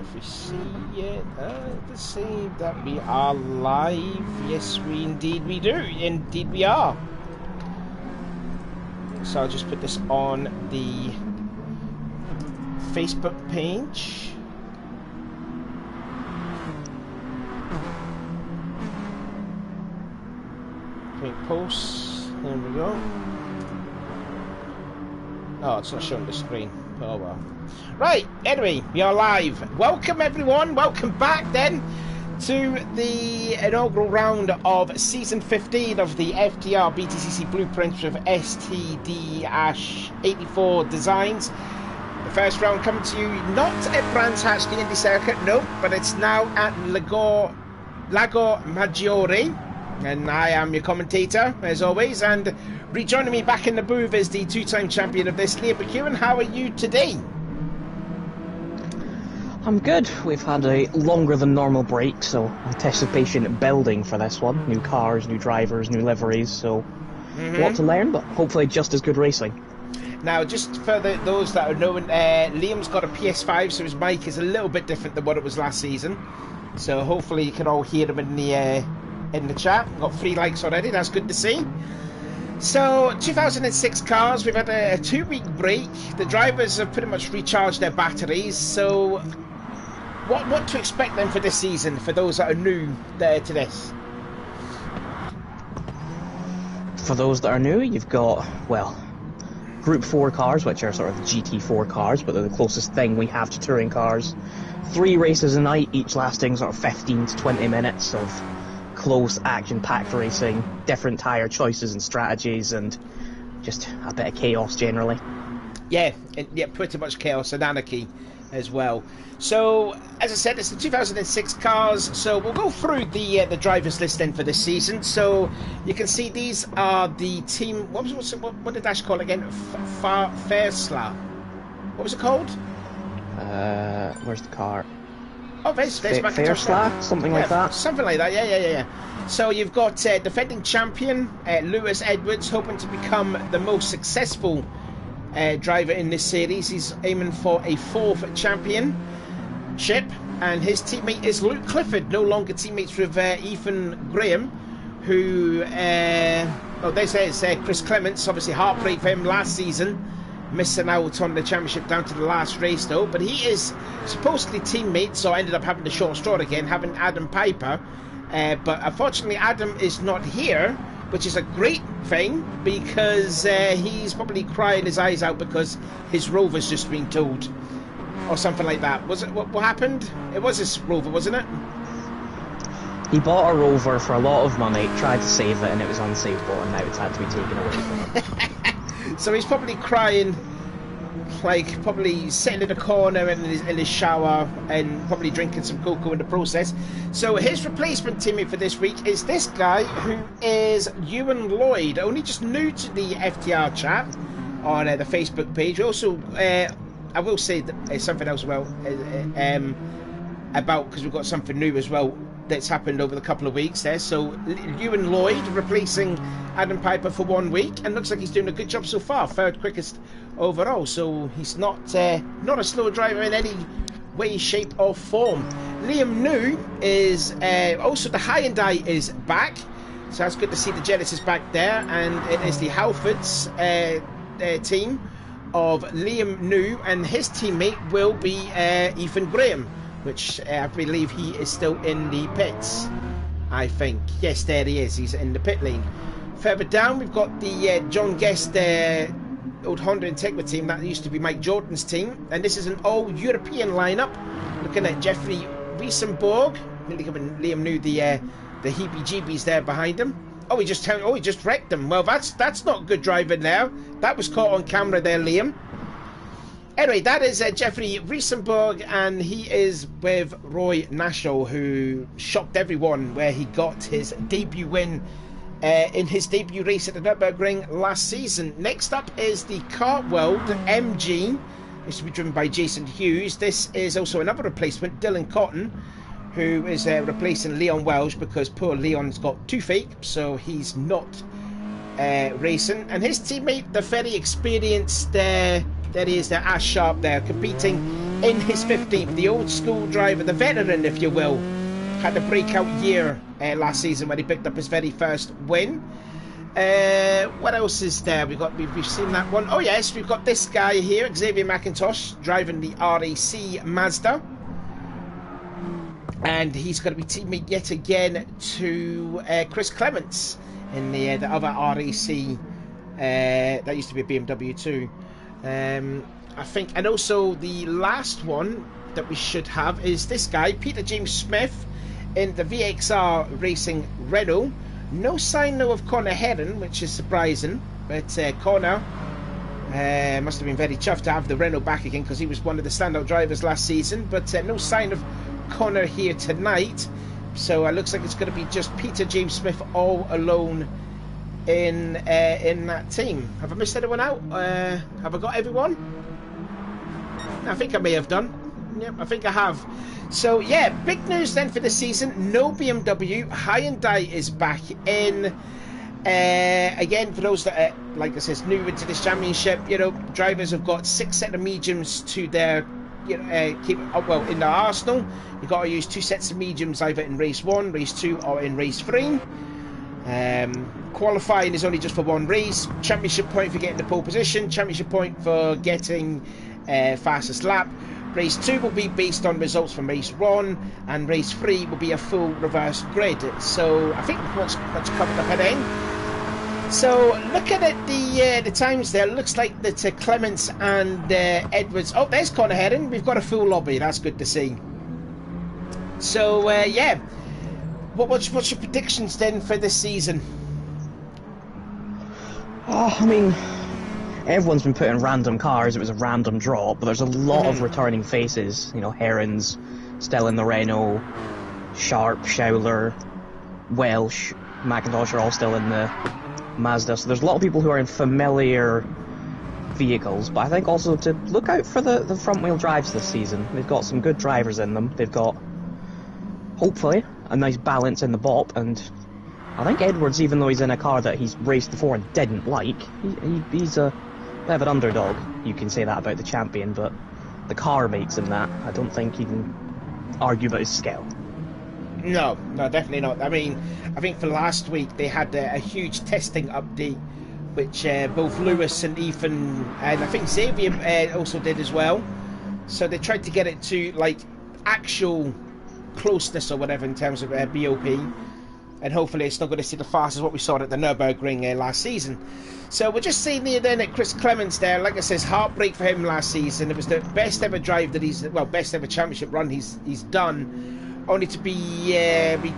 if we see it. Let's see that we are live. Yes, we do. Indeed we are. So I'll just put this on the Facebook page. Create posts. There we go. Oh, it's not showing the screen. Oh well. Right, anyway, we are live. Welcome everyone, welcome back then to the inaugural round of Season 15 of the FTR BTCC Blueprints with STDash84 designs. The first round coming to you not at Brands Hatch, the Indy Circuit, no, but it's now at Lago Maggiore. And I am your commentator, as always, and rejoining me back in the booth is the two-time champion of this, Liam McEwen. How are you today? I'm good. We've had a longer than normal break, so anticipation building for this one. New cars, new drivers, new liveries, so a lot to learn, but hopefully just as good racing. Now, just for those that are knowing, Liam's got a PS5, so his mic is a little bit different than what it was last season. So hopefully you can all hear him in the chat. We've got 3 likes already, that's good to see. So 2006 cars, we've had a 2-week break. The drivers have pretty much recharged their batteries, so what to expect then for this season for those that are new to this? For those that are new, you've got, well, Group 4 cars, which are sort of GT4 cars, but they're the closest thing we have to touring cars. 3 races a night, each lasting sort of 15 to 20 minutes of close, action-packed racing, different tyre choices and strategies, and just a bit of chaos generally. Yeah, pretty much chaos and anarchy as well. So, as I said, it's the 2006 cars, so we'll go through the drivers list then for this season. So, you can see these are the team... What did Dash call it again? Fairsla. What was it called? Where's the car? Oh, there's Fairsla, something like that. Something like that, yeah. So you've got defending champion Lewis Edwards, hoping to become the most successful driver in this series. He's aiming for a 4th championship, and his teammate is Luke Clifford, no longer teammates with Ethan Graham, who, they say it's Chris Clements, obviously heartbreak for him last season, missing out on the championship down to the last race though, but he is supposedly teammates, so I ended up having the short straw again, having Adam Piper, but unfortunately Adam is not here, which is a great thing, because he's probably crying his eyes out because his Rover's just been towed, or something like that. Was it, what happened? It was his Rover, wasn't it? He bought a Rover for a lot of money, tried to save it, and it was unsavable, and now it's had to be taken away from him. So he's probably crying, like probably sitting in a corner in his shower and probably drinking some cocoa in the process. So his replacement teammate for this week is this guy, who is Ewan Lloyd, only just new to the FTR chat on the Facebook page. Also, I will say that something else about, because we've got something new as well that's happened over the couple of weeks there. So Ewan Lloyd replacing Adam Piper for 1 week, and looks like he's doing a good job so far, 3rd quickest overall, so he's not a slow driver in any way, shape or form. Liam New is also, the Hyundai is back, so that's good to see the Genesis back there, and it is the Halfords team of Liam New, and his teammate will be Ethan Graham, which I believe he is still in the pits, I think. Yes, there he is. He's in the pit lane. Further down, we've got the John Guest old Honda Integra team. That used to be Mike Jordan's team. And this is an all-European lineup. Looking at Jeffrey Riesenborg. Really giving Liam New the heebie-jeebies there behind him. Oh, he just wrecked him. Well, that's not good driving there. That was caught on camera there, Liam. Anyway, that is Jeffrey Riesenborg, and he is with Roy National, who shocked everyone where he got his debut win in his debut race at the Nürburgring last season. Next up is the Cartwell MG. This will be driven by Jason Hughes. This is also another replacement, Dylan Cotton, who is replacing Leon Welsh, because poor Leon's got toothache, so he's not racing. And his teammate, the very experienced, there he is, there, Ash Sharp there, competing in his 15th. The old school driver, the veteran, if you will, had a breakout year last season when he picked up his very first win. What else is there? We've seen that one. Oh yes, we've got this guy here, Xavier McIntosh, driving the RAC Mazda. And he's going to be teammate yet again to Chris Clements in the other RAC. That used to be a BMW too. I think. And also the last one that we should have is this guy, Peter James Smith, in the VXR Racing Renault. No sign though of Connor Heron, which is surprising. But Connor must have been very chuffed to have the Renault back again, because he was one of the standout drivers last season. But no sign of Connor here tonight, so it looks like it's going to be just Peter James Smith all alone in that team. Have I missed anyone out? Have I got everyone? I think I may have done. Yep, I think I have. So yeah, big news then for the season. No BMW. Hyundai is back in. Again, for those that are, like I said, new into this championship, you know, drivers have got 6 sets of mediums to their keep up well in the arsenal. You've got to use 2 sets of mediums either in race 1, race 2 or in race 3. Qualifying is only just for 1 race. Championship point for getting the pole position, championship point for getting fastest lap. Race 2 will be based on results from race 1, and race 3 will be a full reverse grid. So I think what's covered up heading. So looking at the times there, looks like that Clements and Edwards. Oh, there's Connor Heron. We've got a full lobby. That's good to see. So yeah, what's your predictions then for this season? I mean, everyone's been putting random cars. It was a random drop, but there's a lot of returning faces. You know, Heron's still in the Renault, Sharp, Schouler, Welsh, McIntosh are all still in the Mazda, so there's a lot of people who are in familiar vehicles, but I think also to look out for the front wheel drives this season. They've got some good drivers in them. They've got, hopefully, a nice balance in the BOP, and I think Edwards, even though he's in a car that he's raced before and didn't like, he's a bit of an underdog. You can say that about the champion, but the car makes him that. I don't think you can argue about his skill. No, definitely not. I mean, I think for last week they had a huge testing update, which both Lewis and Ethan, and I think Xavier also did as well. So they tried to get it to like actual closeness or whatever in terms of BOP, and hopefully it's not going to see the fast as what we saw at the Nürburgring last season. So we're just seeing here then at Chris Clements there. Like I says, heartbreak for him last season. It was the best ever drive that best ever championship run he's done. Only to be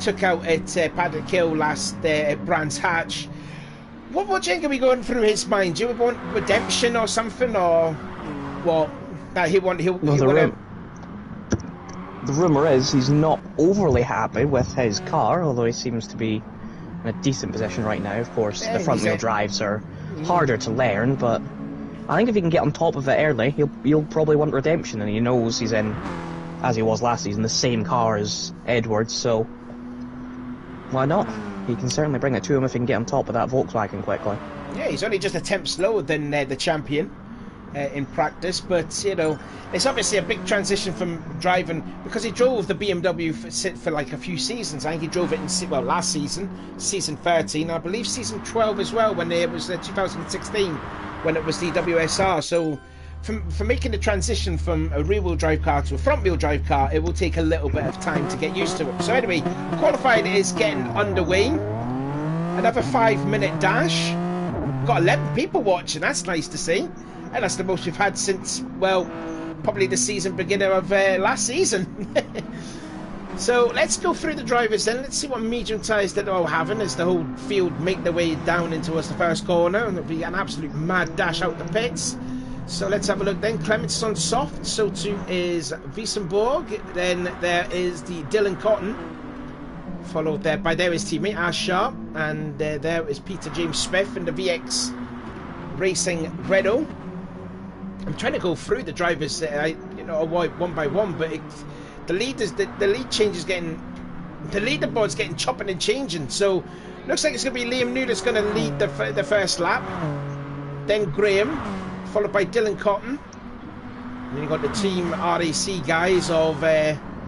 took out at Paddock Hill last at Brands Hatch. What do you think will be going through his mind? Do you want redemption or something, or what? The rumour is he's not overly happy with his car, although he seems to be in a decent position right now. Of course, the front wheel drives are harder to learn, but I think if he can get on top of it early, he'll probably want redemption, and he knows he's in, as he was last season, the same car as Edwards, so why not? He can certainly bring it to him if he can get on top of that Volkswagen quickly. Yeah, he's only just a tenth slower than the champion in practice, but you know, it's obviously a big transition from driving, because he drove the BMW for like a few seasons. I think he drove it in last season, season 13, I believe season 12 as well, when it was 2016 when it was the WSR. So from making the transition from a rear-wheel drive car to a front-wheel drive car, it will take a little bit of time to get used to it. So anyway, qualifying is getting underway. Another 5-minute dash. Got 11 people watching, that's nice to see. And that's the most we've had since, well, probably the season beginning of last season. So let's go through the drivers then. Let's see what medium tyres they're all having as the whole field make their way down into us the first corner. And it'll be an absolute mad dash out the pits. So let's have a look then. Clements is on soft, so too is Wiesenborg. Then there is the Dylan Cotton, followed there by his teammate Ash Sharp, and there is Peter James Smith in the VX Racing Renault. I'm trying to go through the drivers, one by one, but the lead change is getting, the leaderboard's getting chopping and changing. So looks like it's going to be Liam New that's going to lead the first lap, then Graham, followed by Dylan Cotton, And then you've got the Team RAC guys of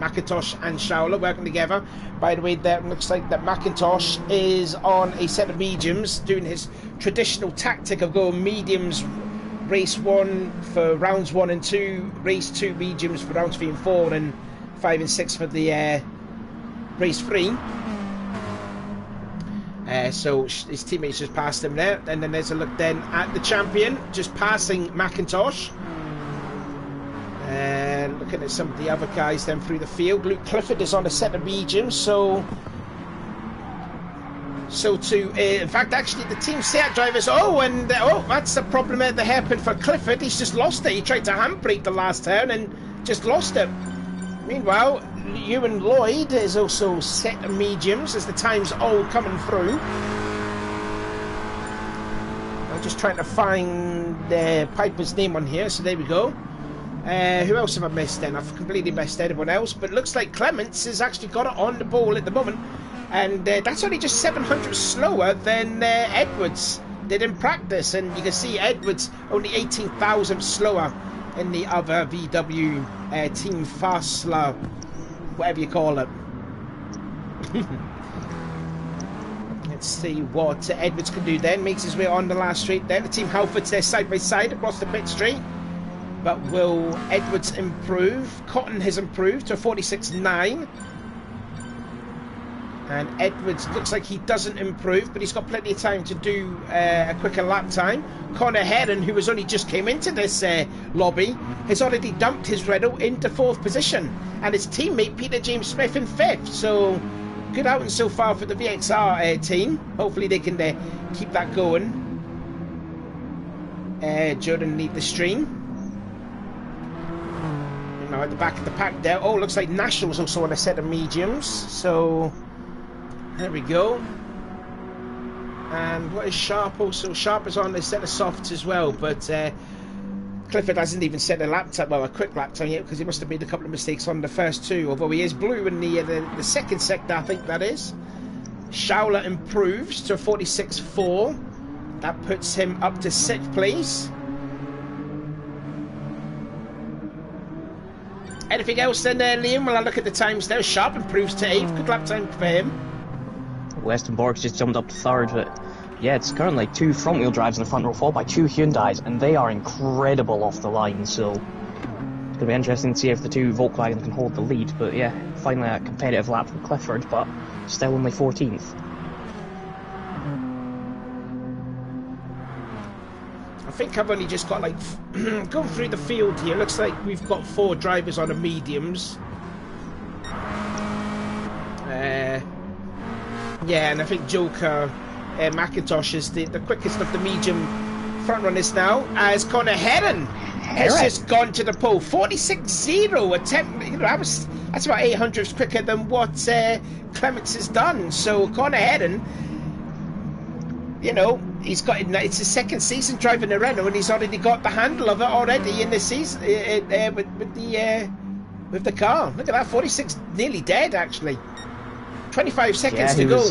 Macintosh and Shaula working together. By the way, that looks like that Macintosh is on a set of mediums, doing his traditional tactic of going mediums race 1 for rounds 1 and 2, race 2 mediums for rounds 3 and 4, and 5 and 6 for the race 3. So his teammates just passed him there, and then there's a look then at the champion just passing Macintosh. And looking at some of the other guys then through the field, Luke Clifford is on a set of mediums, so too. In fact, actually, the Team Seat drivers. That's the problem at the hairpin for Clifford. He's just lost it. He tried to handbrake the last turn and just lost it. Meanwhile, Ewan Lloyd is also set of mediums as the time's all coming through. I'm just trying to find Piper's name on here. So there we go. Who else have I missed then? I've completely missed everyone else, but it looks like Clements has actually got it on the ball at the moment, and that's only just 700 slower than Edwards did in practice, and you can see Edwards only 18,000 slower in the other VW Team Fastler, whatever you call it. Let's see what Edwards can do then. Makes his way on the last straight then. The Team Halfords there side by side across the pit straight. But will Edwards improve? Cotton has improved to 46.9. And Edwards looks like he doesn't improve, but he's got plenty of time to do a quicker lap time. Connor Heron, who has only just came into this lobby, has already dumped his Renault into 4th position. And his teammate Peter James Smith in 5th. So good outing so far for the VXR team. Hopefully they can keep that going during the stream. Now at the back of the pack there, looks like National's also on a set of mediums, so there we go. And what is Sharp also? Sharp is on a set of softs as well, but Clifford hasn't even set a lap time, well, a quick lap time yet, because he must have made a couple of mistakes on the first 2, although he is blue in the second sector, I think that is. Shaula improves to 46.4. That puts him up to 6th place. Anything else then, Liam? Well, I look at the times now. Sharp improves to 8th. Good lap time for him. Weston Borg's just jumped up to 3rd, but yeah, it's currently 2 front-wheel drives in the front row, followed by 2 Hyundais, and they are incredible off the line, so it's going to be interesting to see if the 2 Volkswagen can hold the lead. But yeah, finally a competitive lap for Clifford, but still only 14th. I think I've only just got like going through the field here. Looks like we've got 4 drivers on the mediums. Yeah, and I think Joker Macintosh is the quickest of the medium front runners now. As Connor Heron has just gone to the pole, 46.0 attempt. You know, that's about 800ths quicker than what Clements has done. So Connor Heron, you know, it's his second season driving a Renault, and he's already got the handle of it already in the season with the car. Look at that, 46, nearly dead actually. 25 seconds to go.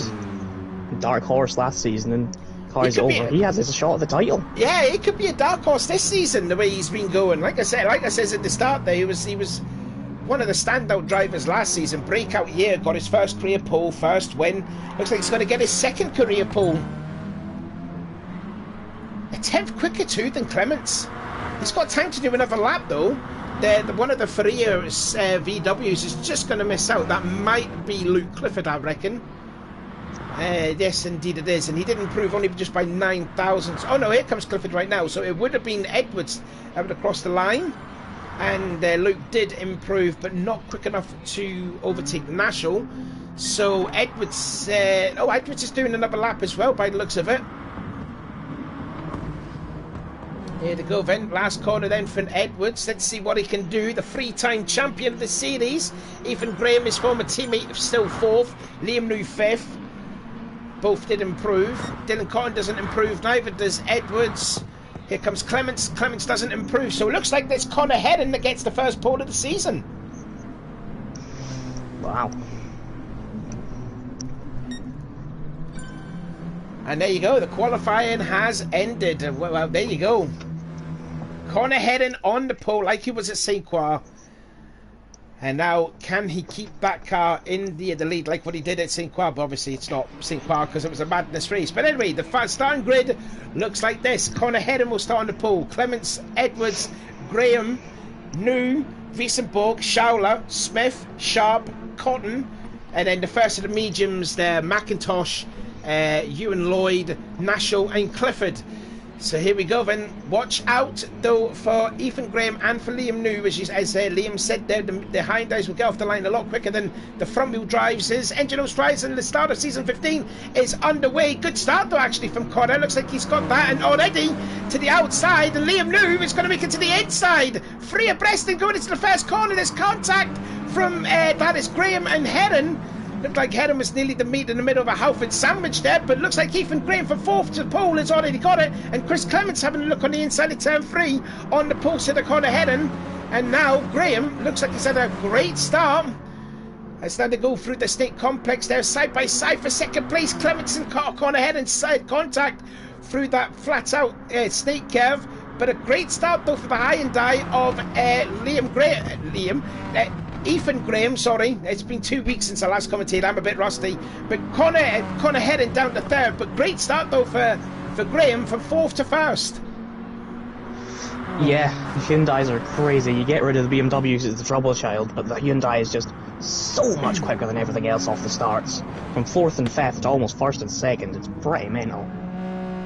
Dark horse last season, and car's over. He has a shot at the title. Yeah, it could be a dark horse this season. The way he's been going, like I said at the start there, he was one of the standout drivers last season. Breakout year, got his first career pole, first win. Looks like he's going to get his second career pole. A 10th quicker too than Clements. He's got time to do another lap though. One of the Ferrier's VWs is just going to miss out. That might be Luke Clifford, I reckon. Yes, indeed it is. And he did improve only just by 9 thousandths. Oh no, here comes Clifford right now. So it would have been Edwards that would have crossed the line. And Luke did improve, but not quick enough to overtake Nashel. So Edwards... Edwards is doing another lap as well, by the looks of it. Here to go then, last corner then for Edwards. Let's see what he can do. The 3-time champion of the series. Ethan Graham, his former teammate, still 4th. Liam New 5th. Both did improve. Dylan Cotton doesn't improve, neither does Edwards. Here comes Clements. Clements doesn't improve. So it looks like there's Connor Heron that gets the first pole of the season. Wow. And there you go. The qualifying has ended. Well, there you go. Connor Heron on the pole like he was at St. Croix. And now, can he keep that car in the lead like what he did at St. Croix? But obviously, it's not St. Croix because it was a madness race. But anyway, the starting grid looks like this. Connor Heron will start on the pole. Clements, Edwards, Graham, New, Wiesenborg, Schauler, Smith, Sharp, Cotton. And then the first of the mediums there, McIntosh, Ewan Lloyd, Nashel and Clifford. So here we go then. Watch out though for Ethan Graham and for Liam New, as Liam said there, the Hyundais will get off the line a lot quicker than the front wheel drives. His engine nose drives and the start of season 15 is underway. Good start though actually from Connor. Looks like he's got that, and already to the outside, and Liam New is going to make it to the inside. Free abreast and going into the first corner. There's contact from that is Graham and Heron. Looked like Heron was nearly the meet in the middle of a Halford sandwich there, but looks like Ethan Graham from 4th to the pole has already got it, and Chris Clements having a look on the inside of turn 3 on the pole to the Connor Heron. And now Graham looks like he's had a great start. As now they go through the state complex there, side by side for second place. Clements and Connor Heron side contact through that flat out state curve. But a great start though for the Hyundai of Ethan Graham, sorry. It's been 2 weeks since I last commentated. I'm a bit rusty. But Connor Heron down to 3rd. But great start though for Graham from 4th to 1st. Yeah, the Hyundais are crazy. You get rid of the BMWs, it's the trouble child, but the Hyundai is just so much quicker than everything else off the starts. From 4th and 5th to almost 1st and 2nd, it's pretty mental.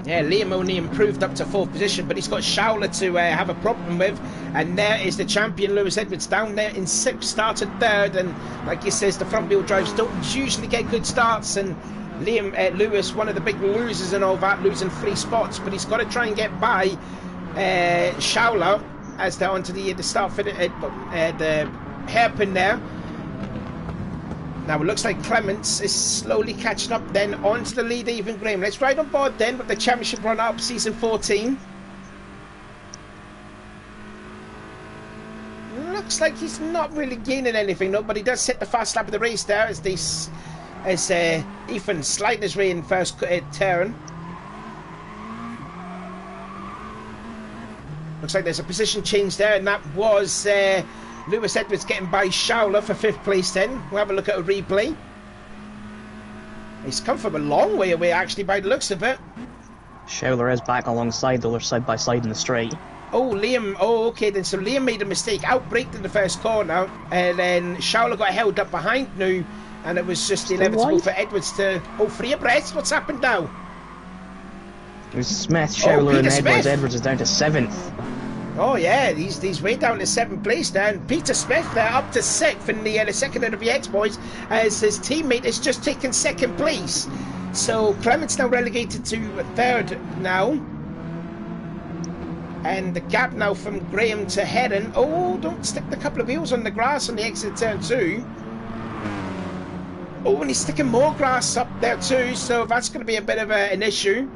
Yeah, Liam only improved up to 4th position, but he's got Schauler to have a problem with. And there is the champion, Lewis Edwards, down there in 6th, started 3rd. And like he says, the front wheel drives don't usually get good starts. And Lewis, one of the big losers and all that, losing 3 spots. But he's got to try and get by Schauler as they're onto the start for the hairpin there. Now it looks like Clements is slowly catching up then onto the leader, Ethan Graham. Let's ride on board then with the championship run-up, season 14. Looks like he's not really gaining anything, though, but he does set the fast lap of the race there as Ethan sliding his way in first turn. Looks like there's a position change there, and that was Lewis Edwards getting by Schauler for 5th place then. We'll have a look at a replay. He's come from a long way away actually by the looks of it. Schauler is back alongside, though they're side by side in the straight. Oh, Liam. Oh, okay then. So Liam made a mistake. Outbraked in the first corner, and then Schauler got held up behind now, and it was just inevitable for Edwards to... Oh, free abreast. What's happened now? It was Smith, Schauler and Edwards. Smith. Edwards is down to 7th. Oh yeah, he's way down to 7th place there, and Peter Smith there up to 6th in the second of the X-Boys, as his teammate has just taken 2nd place. So Clements now relegated to 3rd now, and the gap now from Graham to Heron. Oh, don't stick the couple of wheels on the grass on the exit of turn 2. Oh, and he's sticking more grass up there too, so that's going to be a bit of an issue.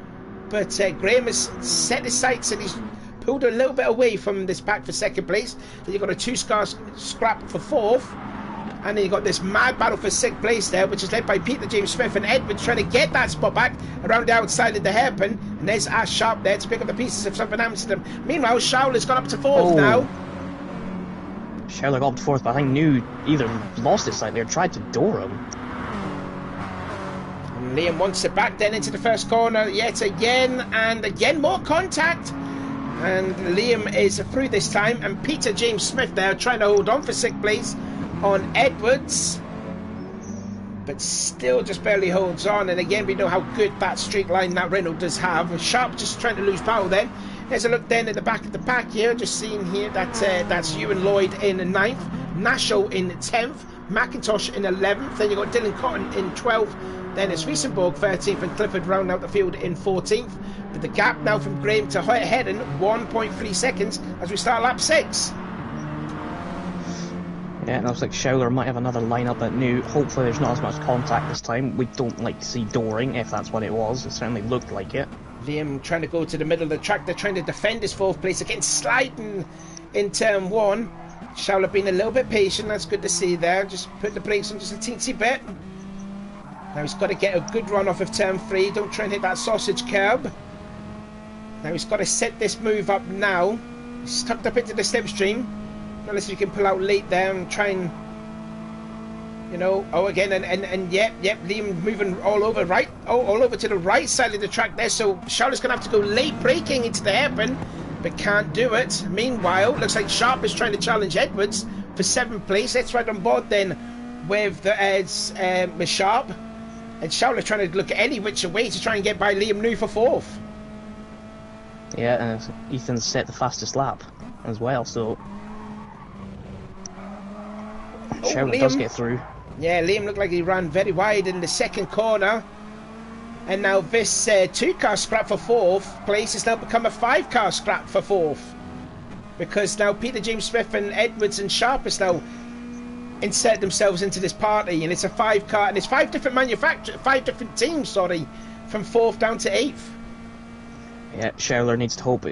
But Graham has set his sights and he's pulled a little bit away from this pack for 2nd place. Then you've got a 2-car scrap for 4th. And then you've got this mad battle for 6th place there, which is led by Peter James Smith and Edwards trying to get that spot back around the outside of the hairpin. And there's Ash Sharp there to pick up the pieces if something happens to them. Meanwhile, Schauler's gone up to 4th now. Schauler got up to 4th, but I think New either lost it slightly or tried to door him. And Liam wants it back then into the first corner yet again, and again more contact. And Liam is through this time, and Peter James Smith there trying to hold on for 6th place on Edwards, but still just barely holds on. And again, we know how good that straight line that Renault does have. Sharp just trying to lose power then. There's a look then at the back of the pack here, just seeing here that that's Ewan Lloyd in 9th, Nashel in 10th, McIntosh in 11th, then you've got Dylan Cotton in 12th, then it's Wiesenborg 13th, and Clifford round out the field in 14th. But the gap now from Graham to Heron, 1.3 seconds as we start lap 6. Yeah, it looks like Schauler might have another lineup at New. Hopefully there's not as much contact this time. We don't like to see dooring, if that's what it was. It certainly looked like it. Liam trying to go to the middle of the track. They're trying to defend his 4th place. Again, sliding in turn 1. Schauler being a little bit patient. That's good to see there. Just put the brakes on just a teensy bit. Now he's got to get a good run off of turn 3. Don't try and hit that sausage curb. Now he's got to set this move up now. He's tucked up into the slipstream. Unless you can pull out late there and try and, you know, again, and yep, Liam moving all over all over to the right side of the track there. So Charlotte's going to have to go late braking into the hairpin, but can't do it. Meanwhile, looks like Sharp is trying to challenge Edwards for 7th place. Let's right on board then with Sharp. And Charlotte trying to look at any which way to try and get by Liam New for 4th. Yeah, and Ethan's set the fastest lap as well, so... Charlotte does get through. Yeah, Liam looked like he ran very wide in the second corner. And now this 2-car scrap for 4th place has now become a 5-car scrap for 4th. Because now Peter James Smith and Edwards and Sharp has now insert themselves into this party. And it's a 5-car, and it's 5 different different teams, sorry, from 4th down to 8th. Yeah, Scheffler needs to hope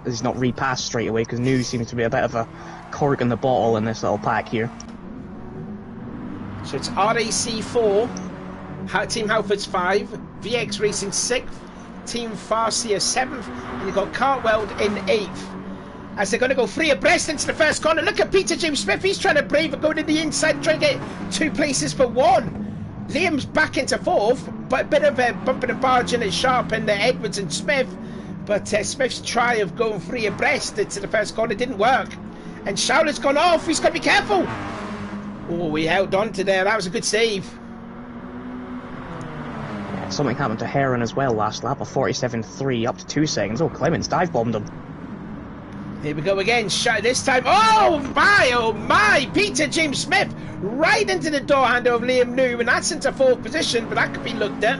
he's not repassed straight away, because New seems to be a bit of a cork in the bottle in this little pack here. So it's RAC 4, Team Halfords 5, VX Racing 6th, Team Farsia 7th, and you've got Cartwell in 8th. As they're going to go 3 abreast into the first corner. Look at Peter James Smith, he's trying to brave it, going to the inside, trying to get 2 places for 1. Liam's back into 4th, but a bit of a bumping and barging at Sharp and Edwards and Smith. But Smith's try of going 3 abreast into the first corner didn't work. And Schauler's gone off, he's got to be careful. Oh, he held on to there. That was a good save. Yeah, something happened to Heron as well last lap. A 47.3 up to 2 seconds. Oh, Clements dive bombed him. Here we go again. This time. Oh my! Peter James Smith right into the door handle of Liam New, and that's into 4th position, but that could be looked at.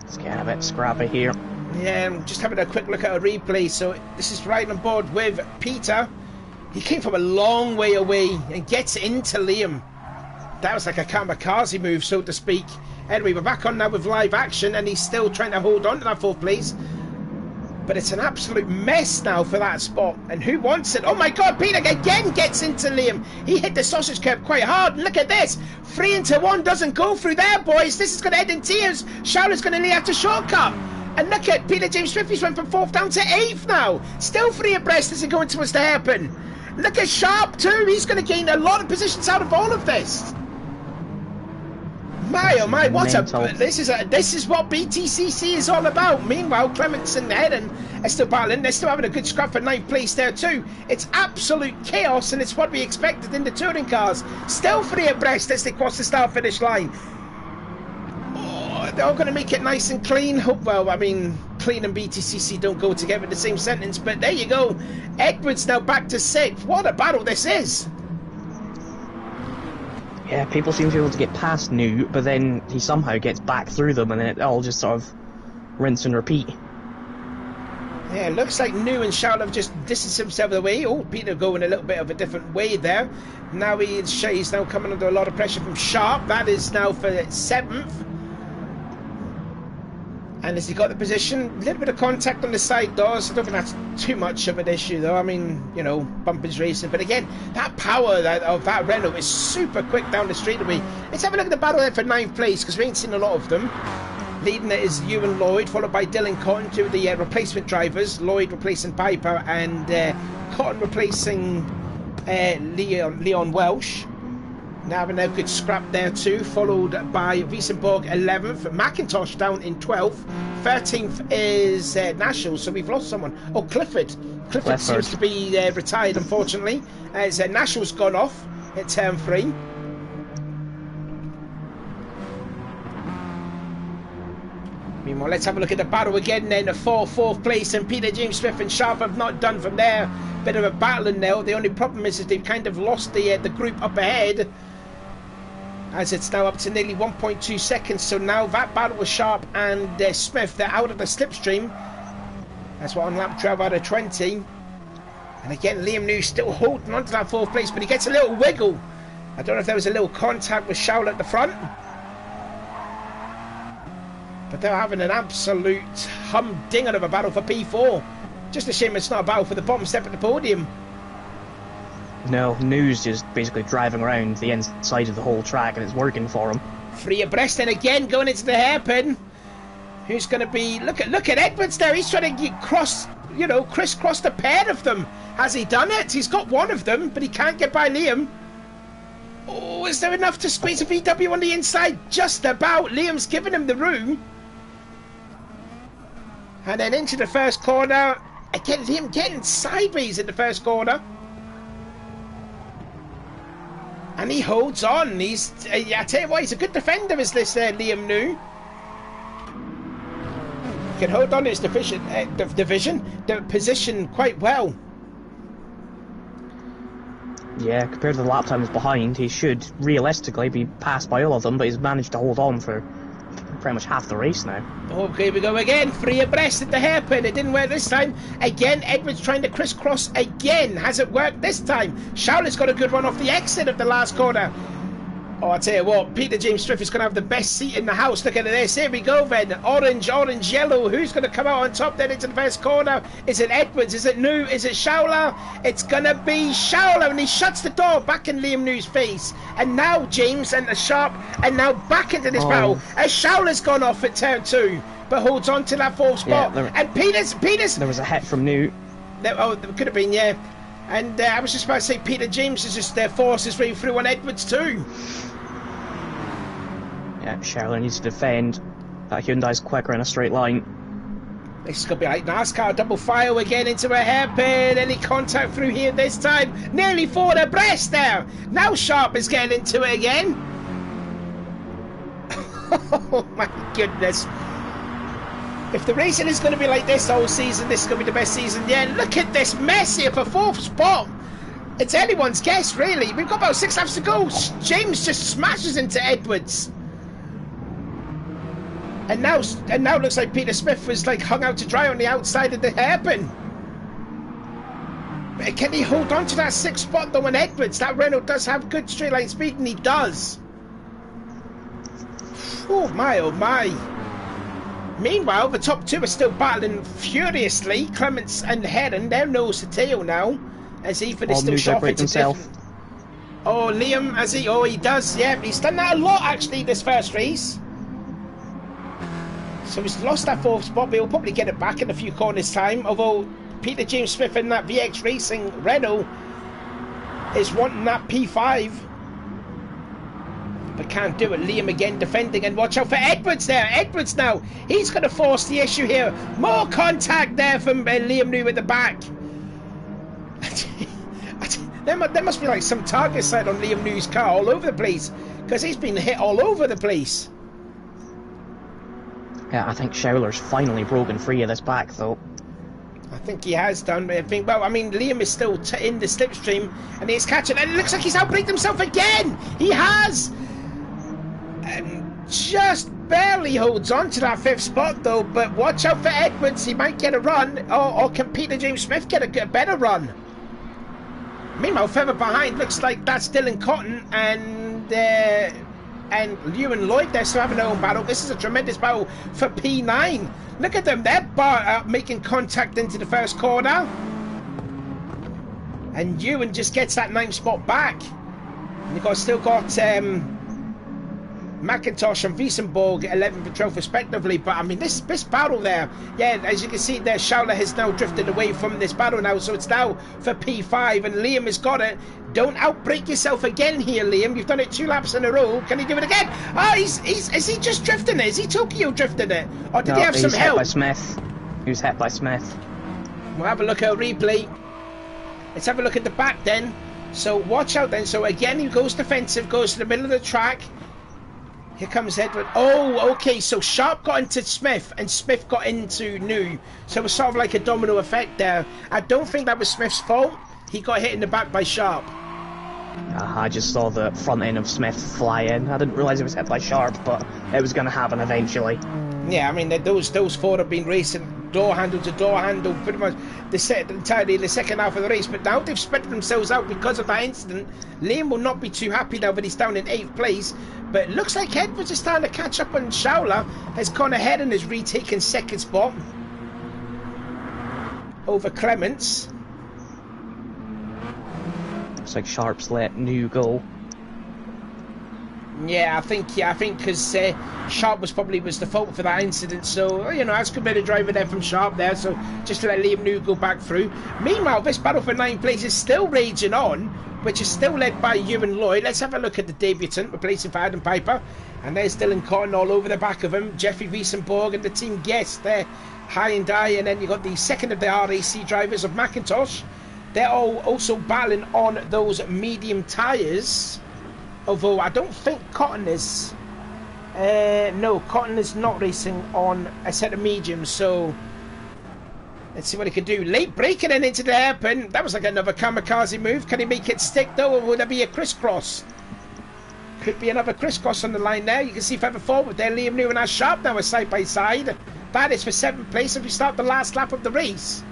It's getting a bit scrappy here. Yeah, I'm just having a quick look at a replay. So this is right on board with Peter. He came from a long way away and gets into Liam. That was like a kamikaze move, so to speak. Anyway, we're back on now with live action, and he's still trying to hold on to that 4th place. But it's an absolute mess now for that spot. And who wants it? Oh my God, Peter again gets into Liam. He hit the sausage curb quite hard. And look at this. 3 into 1 doesn't go through there, boys. This is going to end in tears. Charlotte's going to lead after shortcut. And look at Peter James Smith. He's went from 4th down to 8th now. Still 3 abreast as he going towards the hairpin. Look at Sharp too. He's going to gain a lot of positions out of all of this. My oh my, what this is what BTCC is all about. Meanwhile, Clements and Heron are still battling. They're still having a good scrap for 9th place there too. It's absolute chaos, and it's what we expected in the touring cars. Still 3 abreast as they cross the start-finish line. Oh, they're all going to make it nice and clean. Well, I mean, clean and BTCC don't go together in the same sentence, but there you go. Edwards now back to 6th. What a battle this is. Yeah, people seem to be able to get past New, but then he somehow gets back through them, and then it all just sort of rinse and repeat. Yeah, it looks like New and Charlotte have just distanced themselves away. Oh, Peter going a little bit of a different way there. Now he's now coming under a lot of pressure from Sharp. That is now for 7th. And has he got the position? A little bit of contact on the side doors. I don't think that's too much of an issue, though. I mean, you know, bumpers racing. But again, that power of that Renault is super quick down the straightaway. Let's have a look at the battle there for 9th place, because we ain't seen a lot of them. Leading it is Ewan Lloyd, followed by Dylan Cotton, 2 of the replacement drivers. Lloyd replacing Piper, and Cotton replacing Leon Welsh. Now having a good scrap there too, followed by Wiesenborg 11th, McIntosh down in 12th, 13th is Nashville, so we've lost someone. Oh, Clifford seems to be retired, unfortunately, as Nashville's gone off at turn 3. Meanwhile, let's have a look at the battle again then. 4th place, and Peter James Smith and Sharp have not done from there. Bit of a battle in there. The only problem is that they've kind of lost the group up ahead, as it's now up to nearly 1.2 seconds. So now that battle with Sharp and Smith, they're out of the slipstream. That's what on lap 12 out of 20. And again, Liam New still holding on to that 4th place, but he gets a little wiggle. I don't know if there was a little contact with Shaul at the front, but they're having an absolute humdinger of a battle for P4. Just a shame it's not a battle for the bottom step at the podium. No, New's just basically driving around the inside of the whole track, and it's working for him. 3 abreast, and again going into the hairpin. Who's going to be... Look at Edwards there. He's trying to cross you know, crisscrossed a pair of them. Has he done it? He's got one of them, but he can't get by Liam. Oh, is there enough to squeeze a VW on the inside? Just about. Liam's giving him the room. And then into the first corner. Again, Liam getting sideways in the first corner. And he holds on. He's, I tell you what, he's a good defender, is this Liam New. He can hold on to his the position quite well. Yeah, compared to the lap times behind, he should realistically be passed by all of them, but he's managed to hold on for pretty much half the race now. Oh, here we go again. 3 abreast at the hairpin. It didn't work this time. Again, Edwards trying to crisscross again. Has it worked this time? Showler's got a good run off the exit of the last corner. Oh, I tell you what, Peter James Striff is going to have the best seat in the house. Look at this. Here we go then. Orange, orange, yellow. Who's going to come out on top then into the first corner? Is it Edwards? Is it New? Is it Showler? It's going to be Showler. And he shuts the door back in Liam New's face. And now James and the Sharp. And now back into this battle. As Showler's gone off at turn 2. But holds on to that 4th spot. Yeah, and Peters. There was a hit from New. Oh, there could have been, yeah. And I was just about to say Peter James is just forced his way through on Edwards too. Yeah, Showler needs to defend. That Hyundai's quicker in a straight line. This is going to be like NASCAR double file again into a hairpin. Any contact through here this time? Nearly 4 abreast there. Now Sharp is getting into it again. Oh my goodness. If the racing is going to be like this all season, this is going to be the best season. Yeah, look at this mess here for 4th spot. It's anyone's guess, really. We've got about 6 laps to go. James just smashes into Edwards. And now it looks like Peter Smith was like hung out to dry on the outside of the hairpin. Can he hold on to that 6th spot though on Edwards? That Renault does have good straight line speed, and he does. Oh my, oh my. Meanwhile, the top 2 are still battling furiously. Clements and Heron, they're nose to tail now. As Ethan is still shot into himself. Oh, Liam, has he? Oh, he does, yeah. He's done that a lot actually this first race. So he's lost that 4th spot, but he'll probably get it back in a few corners' time. Although Peter James Smith in that VX Racing Renault is wanting that P5. But can't do it. Liam again defending, and watch out for Edwards there. Edwards now. He's going to force the issue here. More contact there from Liam New at the back. There must be like some target sight on Liam New's car all over the place, because he's been hit all over the place. Yeah, I think Showler's finally broken free of this back, though. I think he has done. I think, well, I mean, Liam is still in the slipstream, and he's catching, and it looks like he's outbraked himself again. He has, and just barely holds on to that 5th spot, though. But watch out for Edwards; he might get a run, or can Peter James Smith get a better run? Meanwhile, further behind, looks like that's Dylan Cotton and Ewan Lloyd. They're still having their own battle. This is a tremendous battle for P9. Look at them. They're making contact into the first corner. And Ewan just gets that 9th spot back. And you've still got McIntosh and Wiesenborg 11th and 12th respectively. But I mean, this battle there, yeah, as you can see there, Showler has now drifted away from this battle now, so it's now for P5, and Liam has got it. Don't outbrake yourself again here, Liam. You've done it 2 laps in a row. Can he do it again? Oh, is he just drifting it? Is he Tokyo drifting it? Or did he have some help? By Smith. He was hit by Smith. We'll have a look at a replay. Let's have a look at the back then. So watch out then. So again, he goes defensive, goes to the middle of the track. Here comes Edward. Oh, okay, so Sharp got into Smith, and Smith got into New. So it was sort of like a domino effect there. I don't think that was Smith's fault. He got hit in the back by Sharp. I just saw the front end of Smith fly in. I didn't realise it was hit by Sharp, but it was going to happen eventually. Yeah, I mean, those 4 have been racing door handle to door handle pretty much entirely the second half of the race, but now they've spread themselves out because of that incident. Liam will not be too happy now that he's down in 8th place, but it looks like Edwards is starting to catch up, and Showler has gone ahead and has retaken 2nd spot over Clements. Looks like Sharp's let New go. Yeah, I think because Sharp was the fault for that incident. So you know, that's a good bit of driving there from Sharp there. So just to let Liam New go back through. Meanwhile, this battle for 9th place is still raging on, which is still led by Ewan Lloyd. Let's have a look at the debutant replacing for Adam Piper, and there's Dylan Cotton all over the back of him. Jeffrey Wiesenborg and the team guest there, high and die, and then you got the second of the RAC drivers of Macintosh. They're all also battling on those medium tyres. Although I don't think Cotton is. No, Cotton is not racing on a set of mediums. So let's see what he can do. Late braking in into the hairpin. That was like another kamikaze move. Can he make it stick though, or would there be a crisscross? Could be another crisscross on the line there. You can see further forward there, Liam New and Sharp now are side by side. That is for 7th place if we start the last lap of the race.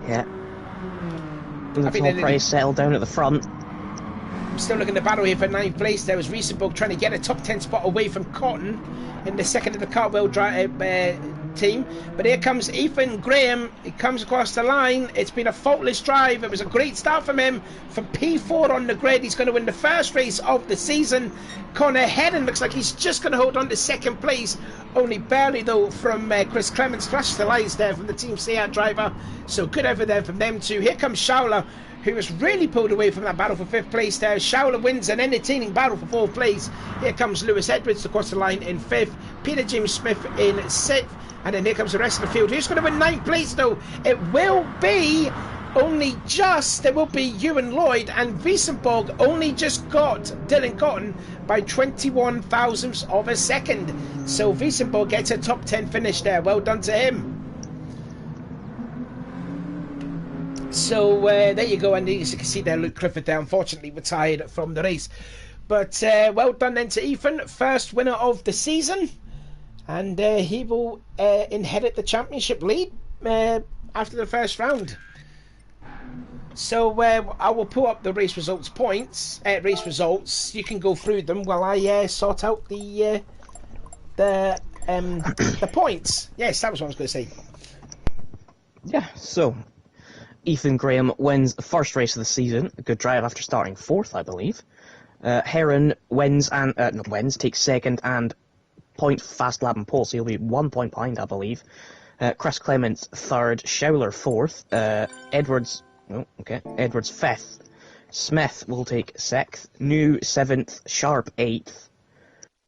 Yeah. Price settled down at the front. I'm still looking at the battle here for 9th place. There was Riesenberg trying to get a top 10 spot away from Cotton in the second of the Cartwheel team. But here comes Ethan Graham. He comes across the line. It's been a faultless drive. It was a great start from him. From P4 on the grid, he's going to win the first race of the season. Connor Hedden looks like he's just going to hold on to 2nd place. Only barely though from Chris Clements. Flashed the lights there from the Team Seat driver. So good effort there from them too. Here comes Schauler, who was really pulled away from that battle for 5th place there. Schauler wins an entertaining battle for 4th place. Here comes Lewis Edwards across the line in 5th. Peter James Smith in 6th. And then here comes the rest of the field. Who's going to win 9th place though? It will be only just, there will be Ewan Lloyd, and Wiesenborg only just got Dylan Cotton by 21 thousandths of a second. So Wiesenborg gets a top 10 finish there. Well done to him. So there you go, and as you can see there, Luke Clifford there unfortunately retired from the race. But well done then to Ethan, first winner of the season, and he will inherit the championship lead after the first round. So I will pull up the race results You can go through them while I sort out the points. Yes, that was what I was going to say. Yeah, so Ethan Graham wins the first race of the season. A good drive after starting 4th, I believe. Heron wins and takes 2nd and point fast lap and pole, so he'll be 1 point behind, I believe. Chris Clements 3rd, Schauler 4th, Edwards 5th, Smith will take 6th, New 7th, Sharp 8th,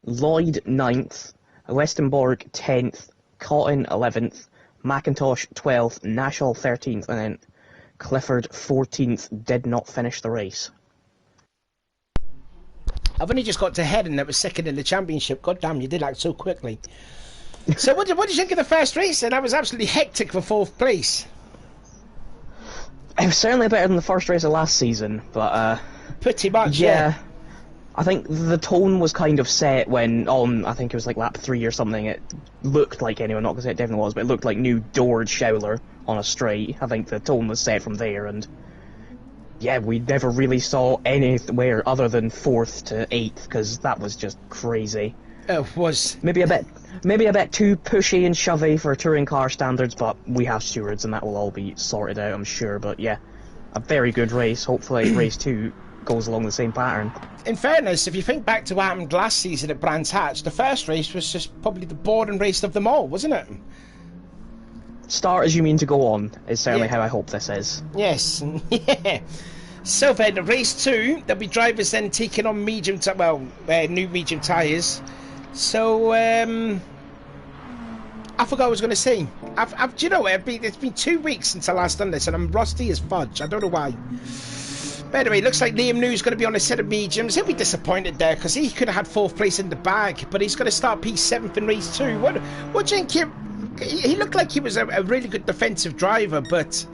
Lloyd 9th, Westenborg 10th, Cotton 11th, McIntosh 12th, Nashall 13th, and then Clifford 14th did not finish the race. I've only just got to Hedden that was 2nd in the championship. God damn, you did that so quickly. So what did you think of the first race? And that was absolutely hectic for 4th place. It was certainly better than the first race of last season, but pretty much, yeah. I think the tone was kind of set when on, I think it was like lap 3 or something, it looked like, anyway, not because it definitely was, but it looked like New doored Schauler on a straight. I think the tone was set from there, and yeah, we never really saw anywhere other than 4th to 8th, because that was just crazy. It was. Maybe a bit too pushy and shovey for touring car standards, but we have stewards and that will all be sorted out, I'm sure. But yeah, a very good race. Hopefully race 2 goes along the same pattern. In fairness, if you think back to what happened last season at Brands Hatch, the first race was just probably the boring race of them all, wasn't it? Start as you mean to go on is certainly how I hope this is. Yes, yeah. So then, race 2, there'll be drivers then taking on new medium tyres. So, I forgot what I was going to say. Do you know, it's been 2 weeks since I last done this, and I'm rusty as fudge. I don't know why. But anyway, looks like Liam New's going to be on a set of mediums. He'll be disappointed there, because he could have had 4th place in the bag, but he's going to start P7th in race 2. What do you think? He looked like he was a really good defensive driver, but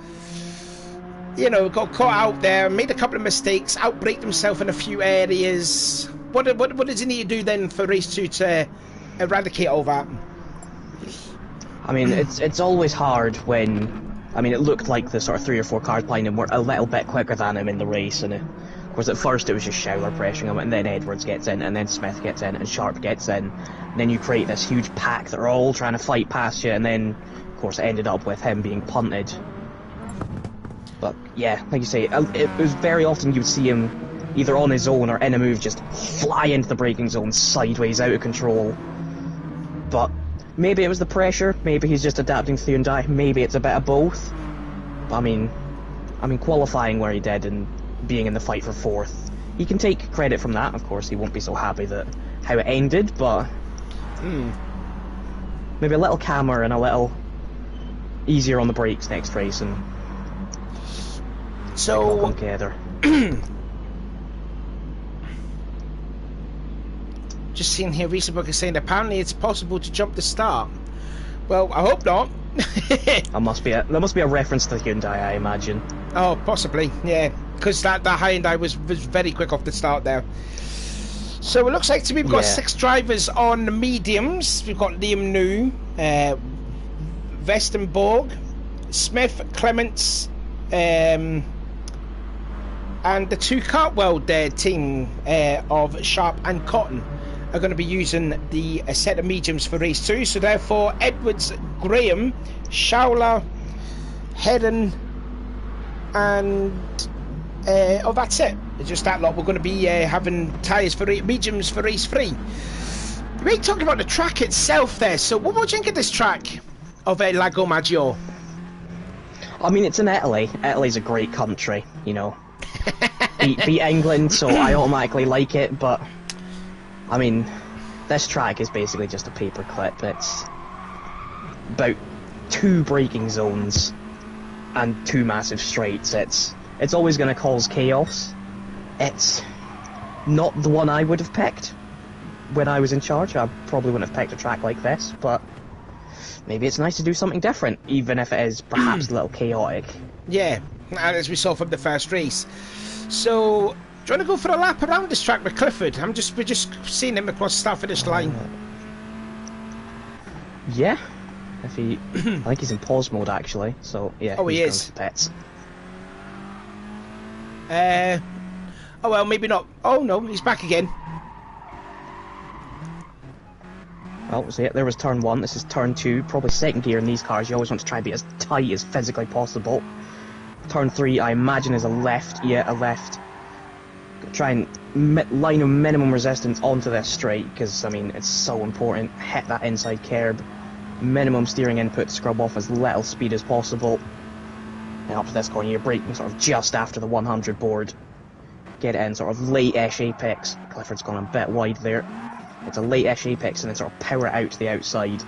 you know, got caught out there, made a couple of mistakes, outbraked himself in a few areas. What does he need to do then for race 2 to eradicate all that? I mean, it's always hard when, I mean, it looked like the sort of 3 or 4 cars behind him were a little bit quicker than him in the race, and of course at first it was just Schauler pressuring him, and then Edwards gets in, and then Smith gets in, and Sharp gets in, and then you create this huge pack that are all trying to fight past you, and then of course it ended up with him being punted. But yeah, like you say, it was very often you would see him either on his own or in a move, just fly into the braking zone sideways, out of control. But maybe it was the pressure, maybe he's just adapting to the Hyundai, maybe it's a bit of both. But I mean qualifying where he did and being in the fight for 4th, he can take credit from that. Of course, he won't be so happy that how it ended, but maybe a little calmer and a little easier on the brakes next race, and so all come together. Just seeing here, Riesenberg is saying apparently it's possible to jump the start. Well, I hope not. There must be a reference to the Hyundai, I imagine. Oh, possibly, yeah, because that Hyundai was very quick off the start there. So it looks like we've got 6 drivers on the mediums. We've got Liam New, Vestenborg, Smith, Clements, and the 2 Cartwell team of Sharp and Cotton are going to be using the set of mediums for race 2. So therefore, Edwards, Graham, Schauler, Hedden, and that's it. It's just that lot. We're going to be having tyres for mediums for race 3. We're talking about the track itself there. So what do you think of this track of Lago Maggiore? I mean, it's in Italy. Italy's a great country, you know. beat England, so I automatically like it, but I mean, this track is basically just a paperclip. It's about 2 braking zones and 2 massive straights. It's always going to cause chaos. It's not the one I would have picked when I was in charge. I probably wouldn't have picked a track like this, but maybe it's nice to do something different, even if it is perhaps a little chaotic. Yeah, as we saw from the first race. So, do you want to go for a lap around this track with Clifford? We're just seeing him across the start-finish line. Yeah, I think he's in pause mode actually. So yeah. Oh, he is. Going to pits. Oh well, maybe not. Oh no, he's back again. Oh, so yeah, there was turn 1. This is turn 2. Probably second gear in these cars. You always want to try and be as tight as physically possible. Turn 3, I imagine, is a left. Yeah, a left. Try and line a minimum resistance onto this straight, because I mean it's so important. Hit that inside curb. Minimum steering input. Scrub off as little speed as possible. And up to this corner, you're braking sort of just after the 100 board. Get it in sort of late-ish apex. Clifford's gone a bit wide there. It's a late-ish apex, and then sort of power it out to the outside.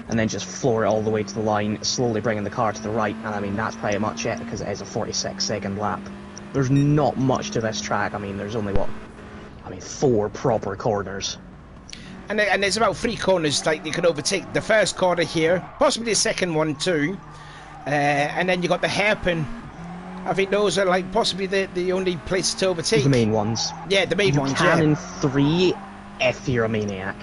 And then just floor it all the way to the line, slowly bringing the car to the right. And I mean, that's pretty much it, because it is a 46-second lap. There's not much to this track. I mean, there's only, 4 proper corners. And there's about 3 corners, like, you can overtake. The first corner here, possibly the second one too. And then you got the hairpin. I think those are, like, possibly the only places to overtake. The main ones. Yeah, the main ones, You can in 3 if you're a maniac.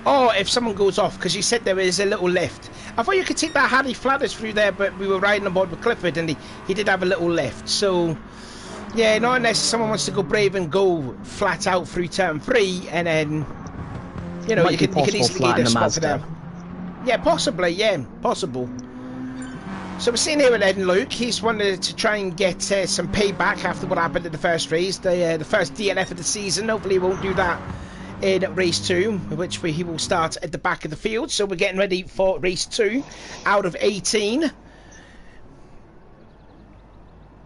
Or if someone goes off, because you said there is a little lift. I thought you could take that Harry Flatters through there, but we were riding on board with Clifford and he did have a little lift. So, yeah, not unless someone wants to go brave and go flat out through turn 3, and then, you know, you could easily get a spot for them. Yeah, possibly, yeah, possible. So we're seeing here with Ed and Luke. He's wanted to try and get some payback after what happened in the first race, the first DNF of the season. Hopefully he won't do that in race 2, which he will start at the back of the field. So we're getting ready for race 2 out of 18.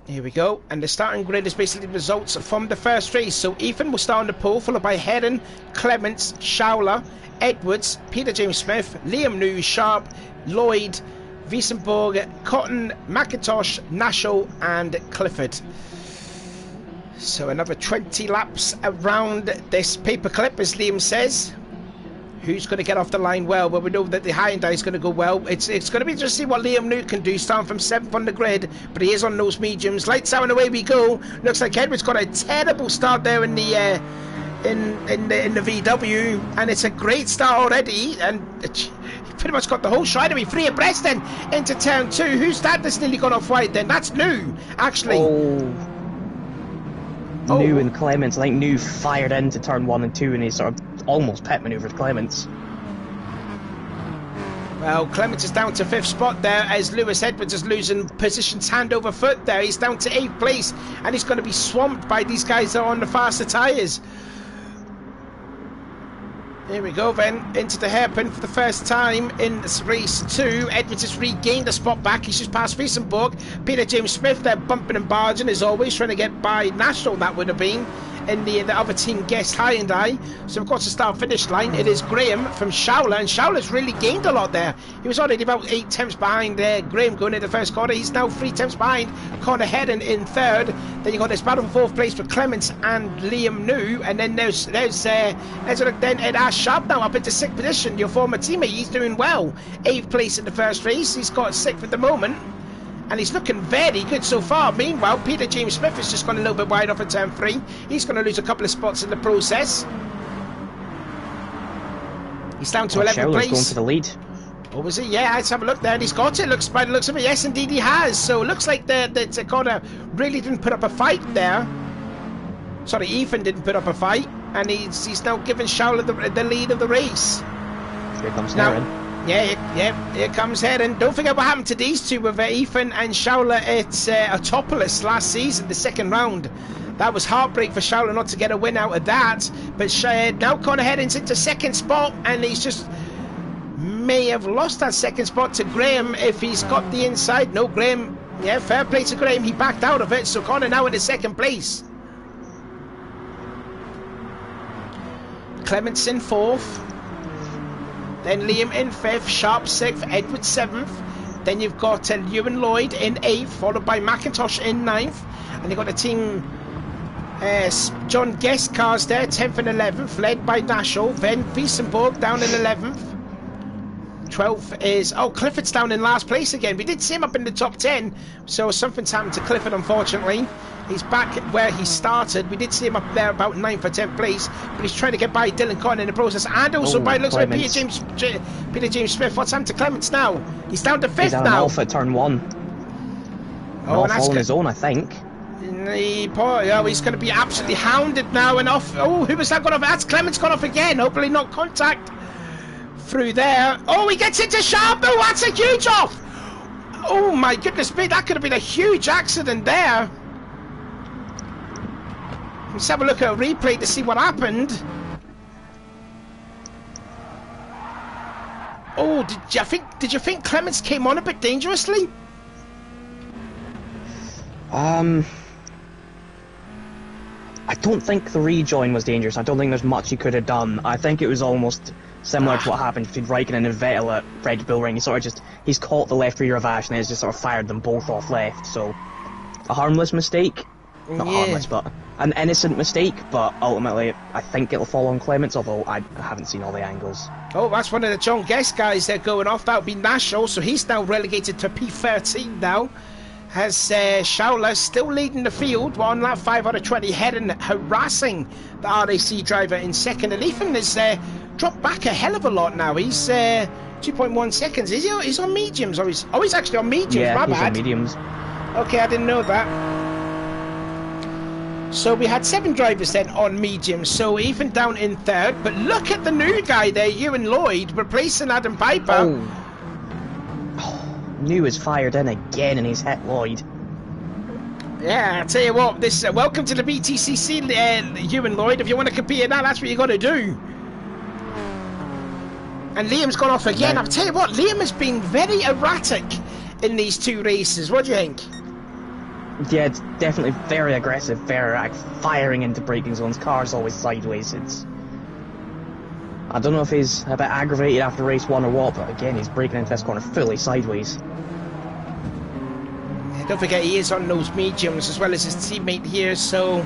Here we go, and the starting grid is basically the results from the first race. So Ethan will start on the pole, followed by Hedden, Clements, Schauler, Edwards, Peter James Smith, Liam New, Sharp, Lloyd, Wiesenborg, Cotton, McIntosh, Nashel and Clifford. So another 20 laps around this paperclip, as Liam says. Who's going to get off the line well? Well, we know that the Hyundai is going to go well. It's going to be just see what Liam New can do, starting from 7th on the grid, but he is on those mediums. Lights out and away we go. Looks like Edwards got a terrible start there in the VW, and it's a great start already, and he pretty much got the whole stride of me free abreast then into turn 2. Who's that that's nearly gone off wide then? That's New, actually. New and Clements. I think New fired into turn 1 and 2, and he sort of almost pit manoeuvred Clements. Well, Clements is down to 5th spot there as Lewis Edwards is losing positions hand over foot there. He's down to 8th place and he's going to be swamped by these guys that are on the faster tyres. Here we go then, into the hairpin for the first time in race 2. Edwards has regained a spot back. He's just past Wiesenborg. Peter James Smith there bumping and barging as always, trying to get by National, that would have been. In the other team guest high and I. So of course the start finish line, it is Graham from Schauler, and Schauler's really gained a lot there. He was already about 8 tenths behind Graham going into the first corner. He's now 3 tenths behind Connor Heron in 3rd. Then you got this battle for 4th place for Clements and Liam New, and then there's then Ed Ash Sharp now up into 6th position, your former teammate. He's doing well, 8th place in the first race. He's got 6th at the moment and he's looking very good so far. Meanwhile, Peter James Smith has just gone a little bit wide off at turn 3. He's going to lose a couple of spots in the process. He's down to 11th place. Going for the lead. What was it? Yeah, let's have a look there. And he's got it. Looks by the looks of it. Yes, indeed he has. So it looks like the corner really didn't put up a fight there. Sorry, Ethan didn't put up a fight, and he's now giving Schauler the lead of the race. Here comes Heron. Yeah, here comes Heron. Don't forget what happened to these two with Ethan and Schauler at Autopolis last season, the second round. That was heartbreak for Schauler not to get a win out of that. But now Connor Heron's into 2nd spot, and he's just may have lost that 2nd spot to Graham if he's got the inside. No, Graham, yeah, fair play to Graham. He backed out of it, so Connor now in the 2nd place. Clements in 4th. Then Liam in 5th, Sharp 6th, Edwards 7th. Then you've got Ewan Lloyd in 8th, followed by McIntosh in 9th. And you've got the team John Guest cars there, 10th and 11th, led by Nashel. Then Wiesenborg down in 11th. 12th is... Oh, Clifford's down in last place again. We did see him up in the top 10, so something's happened to Clifford, unfortunately. He's back where he started. We did see him up there about 9th or 10th place, but he's trying to get by Dylan Cotton in the process, and also by looks like Peter James Smith. What's happened to Clements now? He's down to 5th he's now. Off at turn 1. Oh, and that's on his own, I think. He's going to be absolutely hounded now and off. Oh, who was that gone off? That's Clements gone off again. Hopefully not contact through there. Oh, he gets into Sharp. Oh, that's a huge off. Oh my goodness me, that could have been a huge accident there. Let's have a look at a replay to see what happened. Oh, did you think Clements came on a bit dangerously? I don't think the rejoin was dangerous. I don't think there's much he could have done. I think it was almost similar to what happened between Raikkonen and Vettel at Red Bull Ring. He's caught the left rear of Ash and has just sort of fired them both off left. So, a harmless mistake. Not harmless, but an innocent mistake. But ultimately, I think it'll fall on Clements, although I haven't seen all the angles. Oh, that's one of the John Guest guys there going off. That would be Nashel, so he's now relegated to P13 now. Has Schauler still leading the field on lap 5 out of 20, Heron harassing the RAC driver in 2nd, and Ethan has dropped back a hell of a lot now. He's 2.1 seconds. He's on mediums, or he's actually on mediums. Yeah, my he's bad. on mediums. Okay, I didn't know that. So we had 7 drivers then on mediums. So Ethan down in 3rd, but look at the new guy there, Ewan Lloyd, replacing Adam Piper. New is fired in again and he's hit Lloyd. Yeah, I tell you what, this welcome to the BTCC, Ewan Lloyd. If you want to compete in that, that's what you got to do. And Liam's gone off again. I'll tell you what, Liam has been very erratic in these 2 races. What do you think? Yeah, it's definitely very aggressive, very firing into braking zones. Car's always sideways. I don't know if he's a bit aggravated after race 1 or what, but again, he's braking into this corner fully sideways. Don't forget, he is on those mediums as well as his teammate here, so...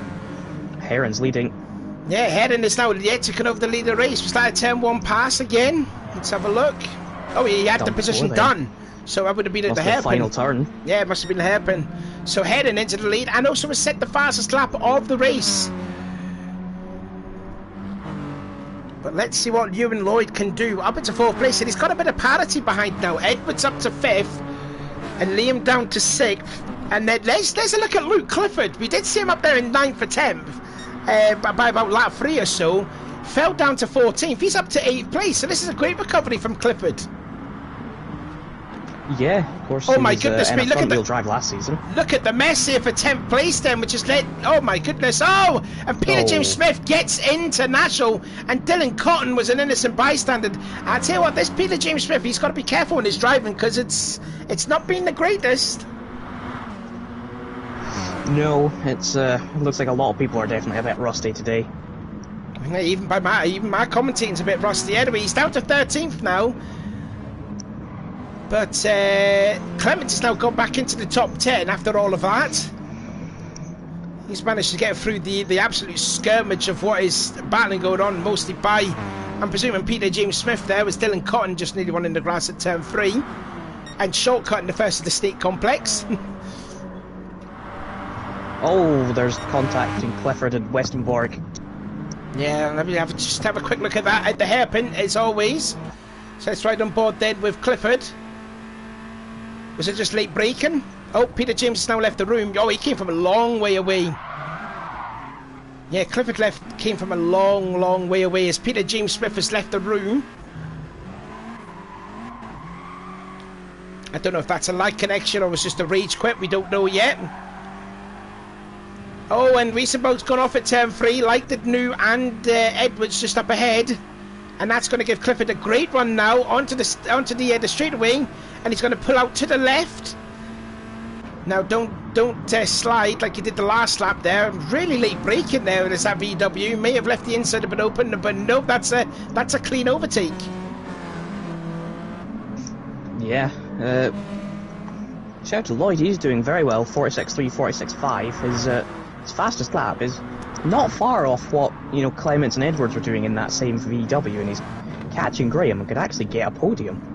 Heron's leading. Yeah, Heron is now taking over the lead of the race. We started turn 1 pass again. Let's have a look. Oh, he had the position done. So that would have been at the hairpin. Final turn. Yeah, it must have been the hairpin. So Heron into the lead and also has set the fastest lap of the race. But let's see what Ewan Lloyd can do. Up into 4th place, and he's got a bit of parity behind now. Edwards up to 5th, and Liam down to 6th. And then let's a look at Luke Clifford. We did see him up there in 9th or 10th, by about lap 3 or so. Fell down to 14th. He's up to 8th place, so this is a great recovery from Clifford. Yeah, of course. Oh my goodness me, look at the drive last season. Look at the mess here for 10th place then, which is let. Oh my goodness. Oh, and Peter James Smith gets into National, and Dylan Cotton was an innocent bystander. I tell you what, this Peter James Smith, he's got to be careful in his driving, because it's not been the greatest. No, it's looks like a lot of people are definitely a bit rusty today. Even my commentating's a bit rusty anyway. He's down to 13th now. But Clements has now gone back into the top 10 after all of that. He's managed to get through the absolute skirmish of what is battling going on, mostly by, I'm presuming, Peter James Smith there, was Dylan Cotton just nearly running the grass at turn 3. And shortcutting the first of the state complex. Oh, there's contact between Clifford and Westenborg. Yeah, let me just have a quick look at that at the hairpin, as always. So let's ride on board then with Clifford. Was it just late braking? Oh, Peter James has now left the room. Oh, he came from a long way away. Yeah, Clifford came from a long, long way away as Peter James Smith has left the room. I don't know if that's a lag connection or was just a rage quit. We don't know yet. Oh, and Riesenboat's gone off at turn 3, like the new and Edwards just up ahead. And that's going to give Clifford a great run now onto the straightaway, and he's going to pull out to the left. Now don't slide like he did the last lap there. Really late braking there as that VW may have left the inside a bit open, but nope, that's a clean overtake. Yeah, shout out to Lloyd. He's doing very well. 46.3, 46.5. His fastest lap is not far off what, you know, Clements and Edwards were doing in that same VW, and he's catching Graham and could actually get a podium.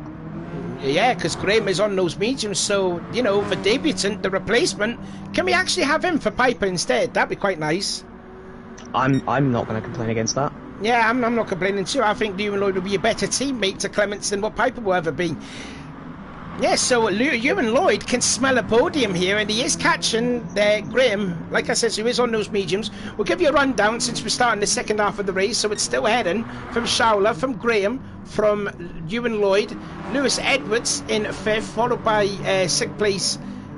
Yeah, because Graham is on those mediums, so, you know, the debutant, the replacement, can we actually have him for Piper instead? That'd be quite nice. I'm not going to complain against that. Yeah, I'm not complaining too. I think Ewan Lloyd will be a better teammate to Clements than what Piper will ever be. Yeah, so Ewan Lloyd can smell a podium here, and he is catching Graham, like I said, so he is on those mediums. We'll give you a rundown since we're starting the second half of the race, so it's still heading from Schauler, from Graham, from Ewan Lloyd, Lewis Edwards in 5th, followed by 6th place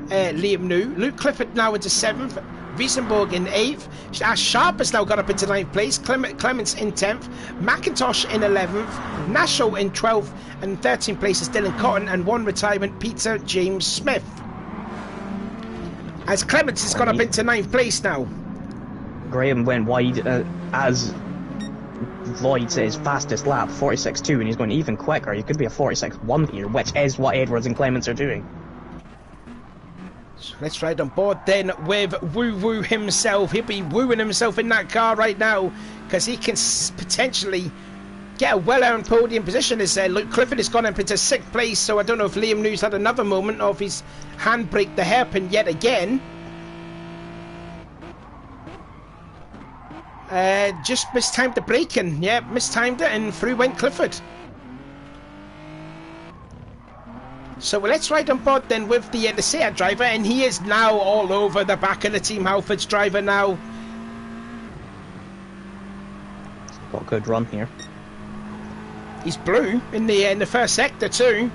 Liam New. Luke Clifford now into 7th, Riesenborg in 8th, Ash Sharp has now got up into 9th place, Clements in 10th, McIntosh in 11th, Nasho in 12th, and 13th place is Dylan Cotton, and 1 retirement, Peter James Smith. As Clements has got up into 9th place now. Graham went wide as Lloyd says fastest lap, 46.2, and he's going even quicker. He could be a 46.1 here, which is what Edwards and Clements are doing. So let's ride on board then with Woo Woo himself. He'll be wooing himself in that car right now because he can potentially get a well-earned podium position. As Luke Clifford has gone up into 6th place, so I don't know if Liam New's had another moment or if he's handbraked the hairpin yet again. Just mistimed the braking. Yeah, mistimed it, and through went Clifford. So let's ride on board then with the Seat driver, and he is now all over the back of the Team Halfords driver now. Got a good run here. He's blue in the first sector too,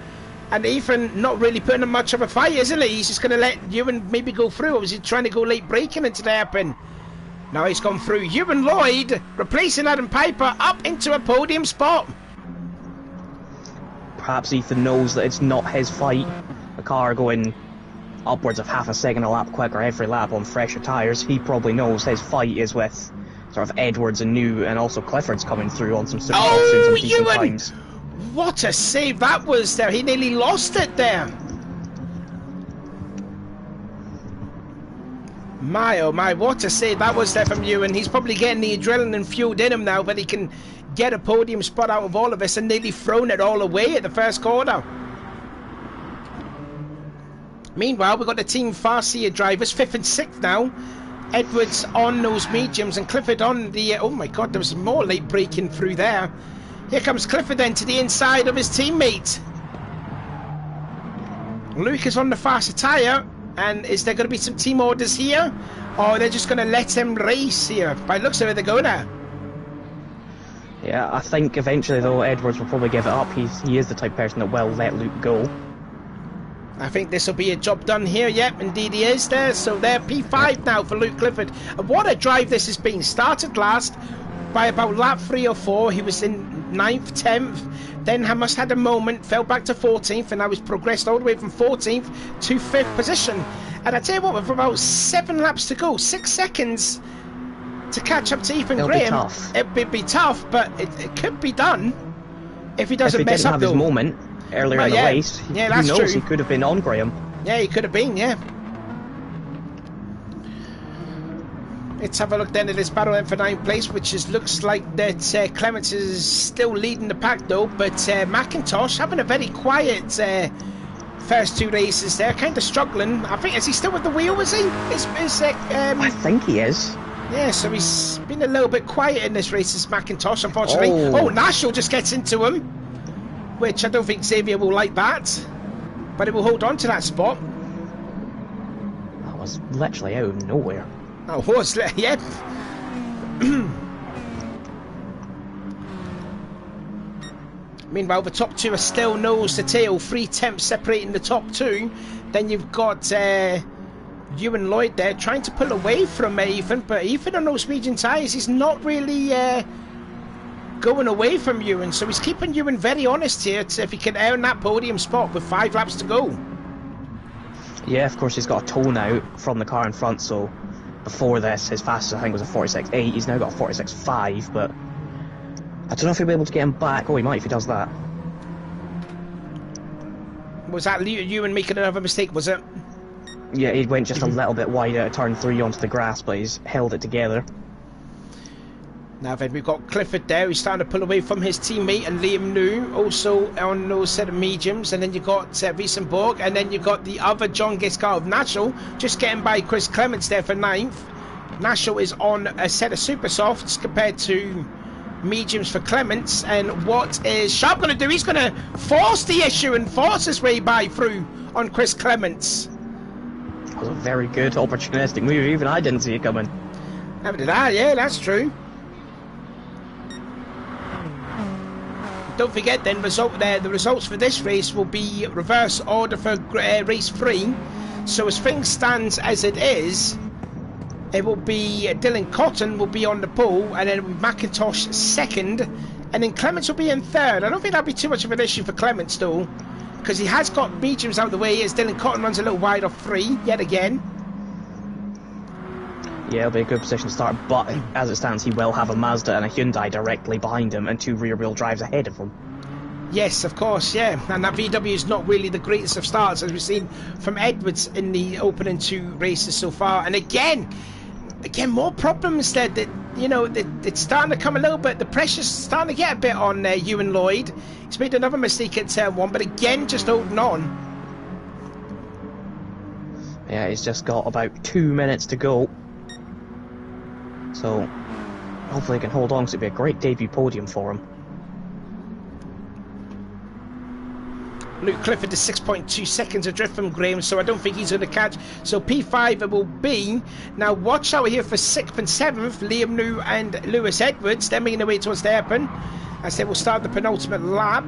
and Ethan not really putting up much of a fight, isn't he? He's just going to let Ewan maybe go through, or was he trying to go late braking into the hairpin? Now he's gone through. Ewan Lloyd replacing Adam Piper up into a podium spot. Perhaps Ethan knows that it's not his fight. A car going upwards of half a second a lap quicker every lap on fresher tyres. He probably knows his fight is with sort of Edwards and New, and also Clifford's coming through on some super some decent times. What a save that was there. He nearly lost it there. My oh my, what a save that was there from Ewan. He's probably getting the adrenaline fueled in him now that he can get a podium spot out of all of this, and nearly thrown it all away at the first corner. Meanwhile, we've got the Team Farseer drivers, 5th and 6th now. Edwards on those mediums and Clifford on the... oh my god, there was more late braking through there. Here comes Clifford then to the inside of his teammate. Luke is on the faster tyre, and is there going to be some team orders here? Or they're just going to let him race here? By the looks of it, they're going there. Yeah, I think eventually though Edwards will probably give it up. He is the type of person that will let Luke go. I think this will be a job done here. Yep, indeed he is there. So there, P5 now for Luke Clifford. And what a drive this has been. Started last by about lap 3 or 4. He was in 9th, 10th. Then Hamas had a moment, fell back to 14th, and now he's progressed all the way from 14th to 5th position. And I tell you what, with about 7 laps to go, 6 seconds to catch up to Ethan Graham. It'd be tough, but it could be done if he doesn't mess up. If he didn't have his moment earlier in the race, that's who knows, true. he could have been on Graham. Yeah, he could have been, yeah. Let's have a look then at this battle then for 9th place, which looks like that Clements is still leading the pack though, but McIntosh having a very quiet first 2 races there, kind of struggling. I think, is he still with the wheel, is he? I think he is. Yeah, so he's been a little bit quiet in this race, as McIntosh, unfortunately. Oh, Nashel just gets into him, which I don't think Xavier will like that, but he will hold on to that spot. That was literally out of nowhere. Oh, was yep. Meanwhile, the top 2 are still nose to tail, 3 tenths separating the top 2. Then you've got Ewan Lloyd there trying to pull away from Ethan, but Ethan on those medium tyres, he's not really going away from Ewan, so he's keeping Ewan very honest here to, if he can earn that podium spot with 5 laps to go. Yeah, of course he's got a tone out from the car in front, so before this his fastest I think was a 46.8, he's now got a 46.5, but I don't know if he'll be able to get him back. Oh, he might if he does that. Was that Ewan making another mistake, was it? Yeah, he went just a little bit wide out of turn 3 onto the grass, but he's held it together. Now then, we've got Clifford there, he's starting to pull away from his teammate, and Liam New also on those set of mediums, and then you've got Wiesenborg, and then you've got the other John Giscard of Nashel, just getting by Chris Clements there for 9th. Nashel is on a set of super softs compared to mediums for Clements, and what is Sharp going to do? He's going to force the issue and force his way by through on Chris Clements. That was a very good opportunistic move, even I didn't see it coming. Never did I, yeah, that's true. Don't forget then, the results for this race will be reverse order for race 3. So as things stands as it is, it will be Dylan Cotton will be on the pole, and then McIntosh 2nd, and then Clements will be in 3rd. I don't think that'll be too much of an issue for Clements though, because he has got mediums out of the way as Dylan Cotton runs a little wide off 3 yet again. Yeah, it'll be a good position to start, but as it stands, he will have a Mazda and a Hyundai directly behind him and 2 rear-wheel drives ahead of him. Yes, of course, yeah. And that VW is not really the greatest of starts, as we've seen from Edwards in the opening 2 races so far. And again, more problems there. That, you know, it's starting to come a little bit. The pressure's starting to get a bit on Ewan Lloyd. He's made another mistake at turn 1, but again, just holding on. Yeah, he's just got about 2 minutes to go. So, hopefully he can hold on, because it'd be a great debut podium for him. Luke Clifford is 6.2 seconds adrift from Graham, so I don't think he's going to catch. So P5 it will be. Now watch out here for 6th and 7th, Liam New and Lewis Edwards. They're making their way towards the hairpin as they will start the penultimate lap.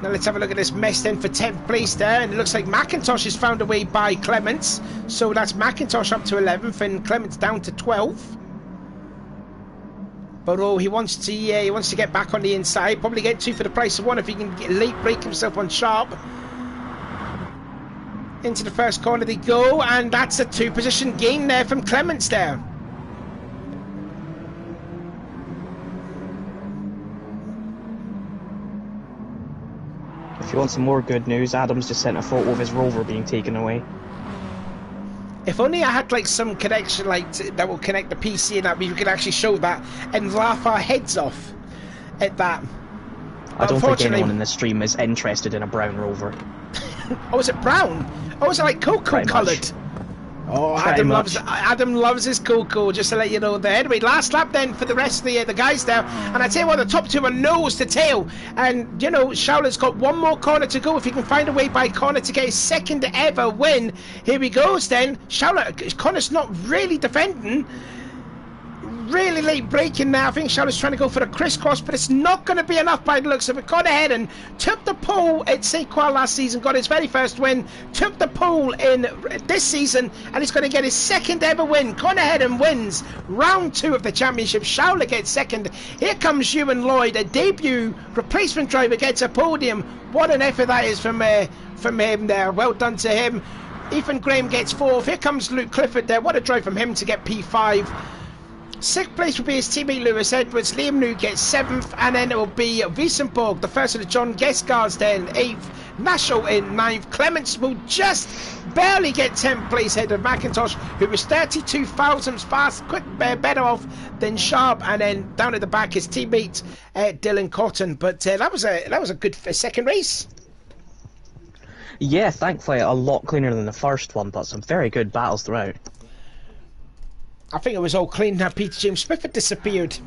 Now let's have a look at this mess then for 10th place there, and it looks like McIntosh has found a way by Clements, so that's McIntosh up to 11th and Clements down to 12th. But oh, he wants to get back on the inside, probably get 2 for the price of 1 if he can late break himself on Sharp. Into the first corner they go, and that's a 2 position gain there from Clements there. If you want some more good news, Adam's just sent a photo of his Rover being taken away. If only I had like some connection that will connect the PC and that we could actually show that and laugh our heads off at that. I don't think anyone in the stream is interested in a brown Rover. Oh, is it brown? Oh, is it like cocoa coloured? Oh, Adam loves his cocoa, just to let you know there. Anyway, last lap then for the rest of the guys there. And I tell you what, the top 2 are nose to tail. And, you know, Schauler's got 1 more corner to go if he can find a way by Connor to get his 2nd ever win. Here he goes then. Schauler, Connor's not really defending. really late braking now. I think Charlotte's trying to go for a crisscross, but it's not going to be enough by the looks of it. Got ahead and took the pole at St. Croix last season, got his very first win, took the pole in this season, and he's going to get his second ever win. Gone ahead and wins round 2 of the championship. Charlotte gets second. Here comes Ewan Lloyd, a debut replacement driver, gets a podium. What an effort that is from him there. Well done to him. Ethan Graham gets 4th. Here comes Luke Clifford there. What a drive from him to get P5. 6th place will be his teammate Lewis Edwards. Liam New gets 7th, and then it will be Wiesenborg, the first of the John Gesgards there in 8th. Nashel in 9th. Clements will just barely get 10th place ahead of McIntosh, who was 32 thousandths better off than Sharp, and then down at the back his teammate Dylan Cotton. But that was a good second race. Yeah, thankfully a lot cleaner than the first one, but some very good battles throughout. I think it was all clean now. Peter James Smith had disappeared.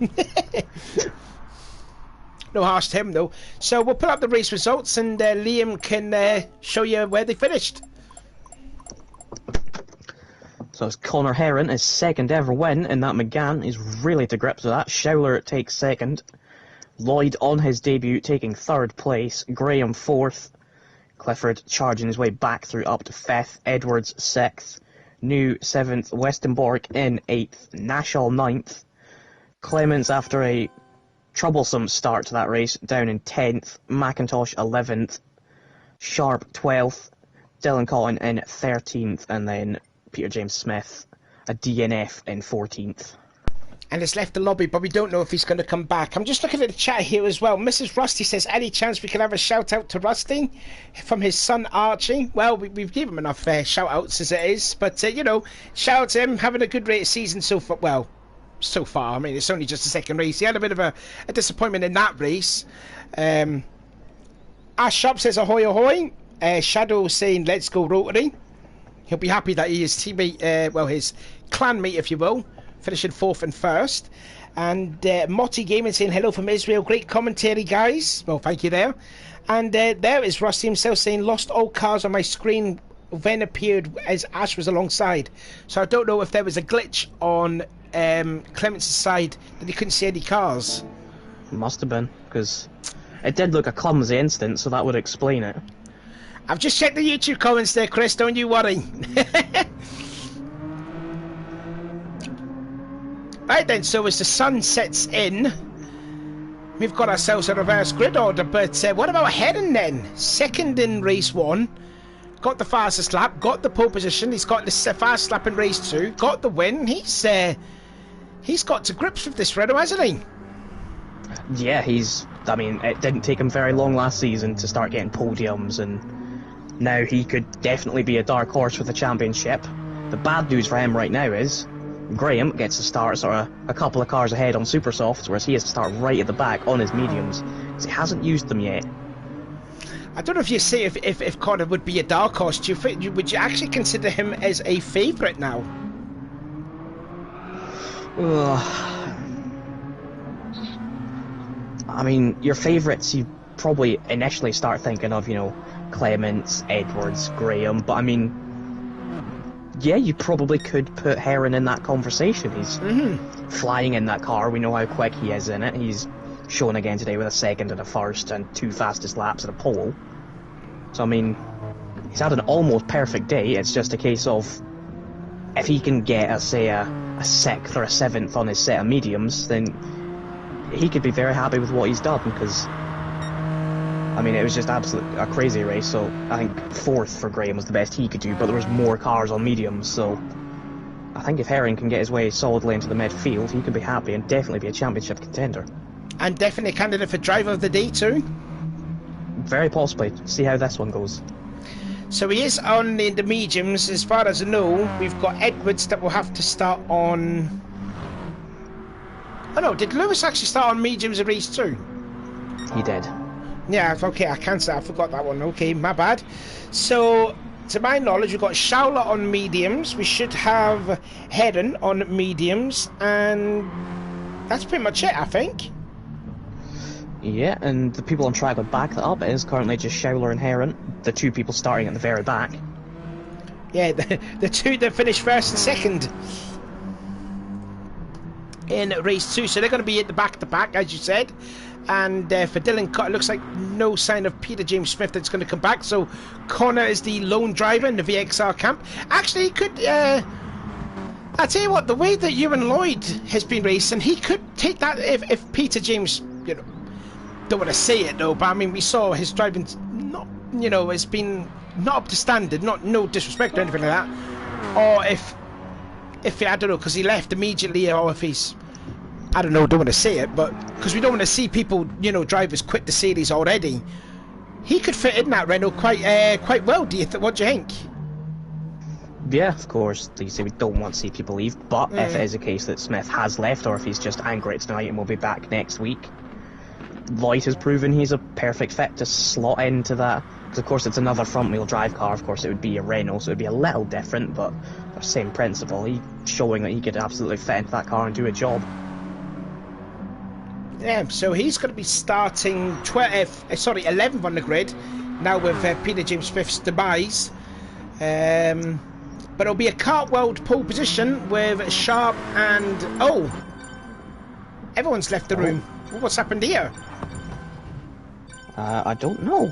No harsh to him though. So we'll pull up the race results, and Liam can show you where they finished. So it's Connor Heron, his second ever win in that McGann. He's really to grips with that. Schouler takes second. Lloyd on his debut taking 3rd place. Graham 4th. Clifford charging his way back through up to 5th. Edwards 6th. New 7th, Westenborg in 8th, Nashall 9th, Clements after a troublesome start to that race down in 10th, McIntosh 11th, Sharp 12th, Dylan Cotton in 13th, and then Peter James Smith, a DNF in 14th. And it's left the lobby, but we don't know if he's going to come back. I'm just looking at the chat here as well. Mrs. Rusty says, any chance we could have a shout out to Rusty from his son Archie? Well, we've given him enough shout outs as it is, but you know, shout out to him, having a good rate of season so far. Well, so far. I mean, it's only just the second race. He had a bit of a disappointment in that race. Ash Sharp says, ahoy, ahoy. Shadow saying, let's go Rotary. He'll be happy that his teammate, well, his clanmate, if you will, finishing 4th and 1st. And Motti Gaming saying hello from Israel. Great commentary, guys. Well, thank you there. And there is Rusty himself saying, lost all cars on my screen, then appeared as Ash was alongside. So I don't know if there was a glitch on Clements' side that he couldn't see any cars. Must have been, because it did look a clumsy incident, so that would explain it. I've just checked the YouTube comments there, Chris. Don't you worry. Right then, so as the sun sets in, we've got ourselves a reverse grid order, but what about Heron then? Second in race 1, got the fastest lap, got the pole position, he's got the fast lap in race 2, got the win. He's got to grips with this, Redo, hasn't he? Yeah, I mean, it didn't take him very long last season to start getting podiums, and now he could definitely be a dark horse for the championship. The bad news for him right now is Graham gets to start sort of a couple of cars ahead on super softs, whereas he has to start right at the back on his mediums because he hasn't used them yet. I don't know if you say if Connor would be a dark horse. Would you actually consider him as a favourite now? I mean, your favourites you probably initially start thinking of, you know, Clements, Edwards, Graham, but I mean, yeah, you probably could put Heron in that conversation. He's flying in that car. We know how quick he is in it. He's shown again today with a second and a first and 2 fastest laps at a pole. So, I mean, he's had an almost perfect day. It's just a case of if he can get, say, a 6th or a 7th on his set of mediums, then he could be very happy with what he's done because, I mean, it was just absolutely a crazy race. So I think 4th for Graham was the best he could do, but there was more cars on mediums, so I think if Herring can get his way solidly into the midfield, he could be happy and definitely be a championship contender. And definitely a candidate for driver of the day too. Very possibly. See how this one goes. So he is on the mediums. As far as I know, we've got Edwards that will have to start on... Oh no, did Lewis actually start on mediums in race 2? He did. Yeah, okay, I forgot that one. Okay, my bad. So, to my knowledge, we've got Schouler on mediums. We should have Heron on mediums. And that's pretty much it, I think. Yeah, and the people on track would back that up. It is currently just Schouler and Heron, the 2 people starting at the very back. Yeah, the 2 that finished 1st and 2nd. in race 2. So they're going to be at the back to back, as you said. And for Dylan Connor, it looks like no sign of Peter James Smith that's going to come back. So Connor is the lone driver in the VXR camp. Actually, he could... I'll tell you what, the way that Ewan Lloyd has been racing, he could take that if Peter James, you know, don't want to say it though, but I mean, we saw his driving not, you know, has been not up to standard, no disrespect or anything like that. Or if I don't know, because he left immediately, or if he's, I don't know, don't want to say it, but because we don't want to see people, you know, drivers quit the series already. He could fit in that Renault quite well. What do you think? Yeah, of course. Like you say, we don't want to see people leave, but if it is a case that Smith has left, or if he's just angry tonight and will be back next week, Lloyd has proven he's a perfect fit to slot into that. Because of course it's another front-wheel drive car. Of course it would be a Renault, so it would be a little different, but the same principle. He's showing that he could absolutely fit into that car and do a job. Yeah, so he's going to be starting 11th on the grid now with Peter James Smith's demise. But it'll be a Cartweld pole position with Sharp and... Oh! Everyone's left the room. What's happened here? I don't know.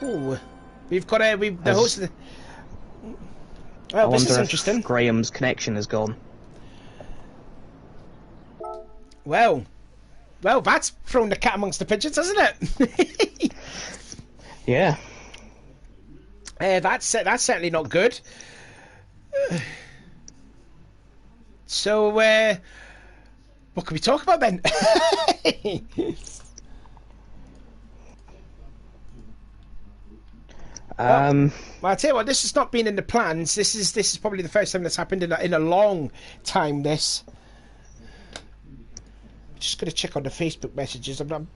Oh, we've got the host of the... Well, this is interesting. Graham's connection is gone. Well, that's thrown the cat amongst the pigeons, hasn't it? Yeah. That's certainly not good. So, what can we talk about then? Well, I'll tell you what, this has not been in the plans. This is probably the first time that's happened in a long time. This. Just going to check on the Facebook messages. I'm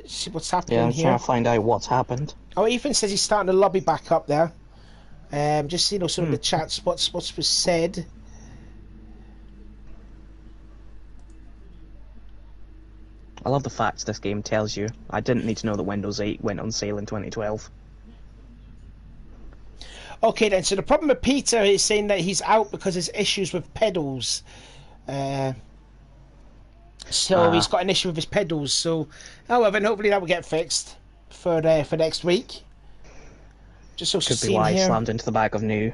see what's happening here. Yeah, I'm trying to find out what's happened. Oh, Ethan says he's starting to lobby back up there. Just, you know, some of the chats, what's was said. I love the fact this game tells you I didn't need to know that Windows 8 went on sale in 2012. Okay then, so the problem with Peter is saying that he's out because there's issues with pedals. So he's got an issue with his pedals. So, however, and hopefully that will get fixed for next week. Just so could be why he slammed into the back of new.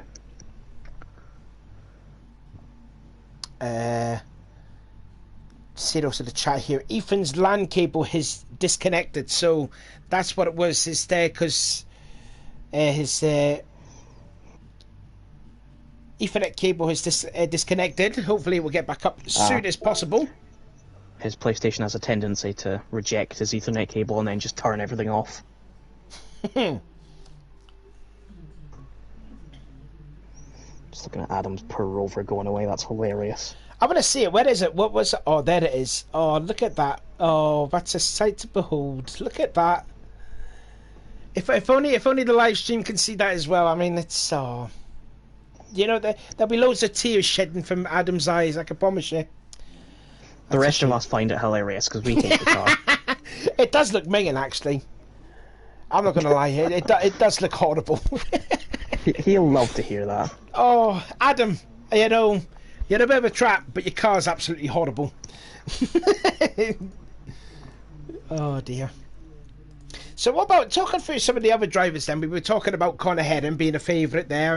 See also the chat here. Ethan's LAN cable is disconnected, so that's what it was. Is there because his Ethernet cable is disconnected. Hopefully, it will get back up as soon as possible. His PlayStation has a tendency to reject his Ethernet cable and then just turn everything off. Just looking at Adam's per rover going away. That's hilarious. I want to see it. Where is it? What was it? Oh, there it is. Oh, look at that. Oh, that's a sight to behold. Look at that. If only the live stream can see that as well. I mean, it's you know, there'll be loads of tears shedding from Adam's eyes. I can promise you. The rest of us find it hilarious because we hate the car. It does look minging, actually. I'm not going to lie here. It does look horrible. He'll love to hear that. Oh, Adam, you know, you're a bit of a trap, but your car's absolutely horrible. Oh, dear. So what about talking through some of the other drivers then? We were talking about Conor Heron being a favourite there,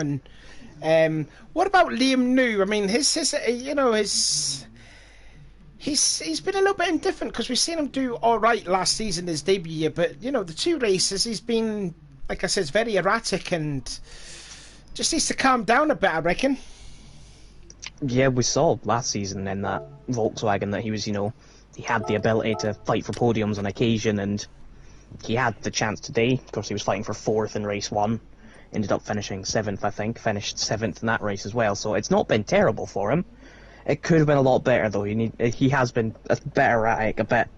and what about Liam New? I mean, his you know, he's been a little bit indifferent because we've seen him do all right last season, his debut year, but you know, the two races he's been, like I said, very erratic and just needs to calm down a bit, I reckon. Yeah, we saw last season in that Volkswagen that he was, you know, he had the ability to fight for podiums on occasion, and he had the chance today. Of course, he was fighting for 4th in race 1, ended up finishing 7th, I think, finished 7th in that race as well, so it's not been terrible for him. It could have been a lot better, though. He has been a bit erratic, a bit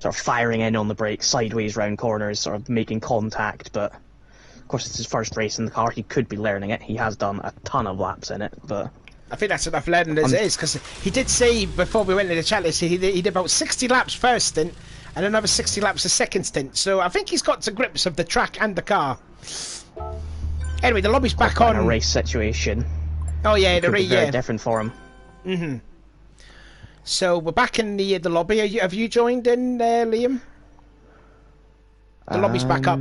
sort of firing in on the brakes, sideways round corners, sort of making contact, but of course it's his first race in the car. He could be learning it. He has done a ton of laps in it, but I think that's enough learning as it is, because he did say before we went to the chat list, he did about 60 laps first stint and another 60 laps a second stint, so I think he's got to grips of the track and the car. Anyway, the lobby's back on. In a race situation. Oh yeah, the race, very different for him. So we're back in the lobby. Have you joined in, Liam? The lobby's back up.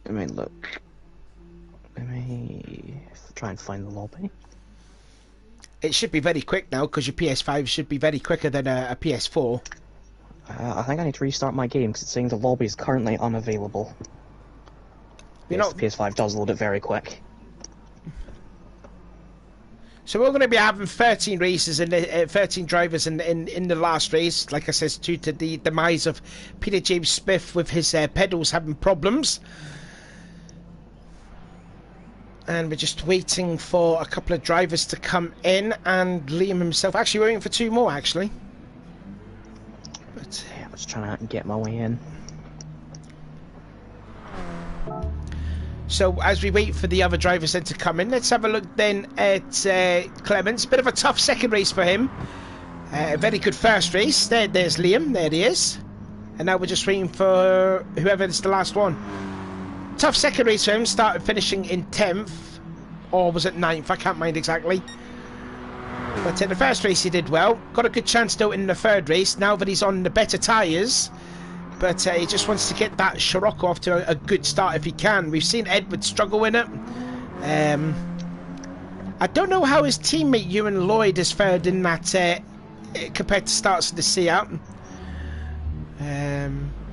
Let me look. Let me try and find the lobby. It should be very quick now, because your PS5 should be very quicker than a PS4. I think I need to restart my game, because it's saying the lobby is currently unavailable. Yes, the PS5 does load it very quick. So we're going to be having 13 races and 13 drivers in the last race. Like I said, due to the demise of Peter James Smith with his pedals having problems. And we're just waiting for a couple of drivers to come in, and Liam himself. Actually, we're waiting for 2 more, actually. But yeah, I'm just trying to get my way in. So as we wait for the other drivers then to come in, let's have a look then at Clements. Bit of a tough second race for him. A very good first race. There's Liam. There he is. And now we're just waiting for whoever is the last one. Tough second race for him. Started finishing in 10th. Or was it 9th? I can't mind exactly. But in the first race he did well. Got a good chance though in the third race. Now that he's on the better tyres. But he just wants to get that Scirocco off to a good start if he can. We've seen Edward struggle in it. I don't know how his teammate Ewan Lloyd has fared in that compared to starts of the Seat.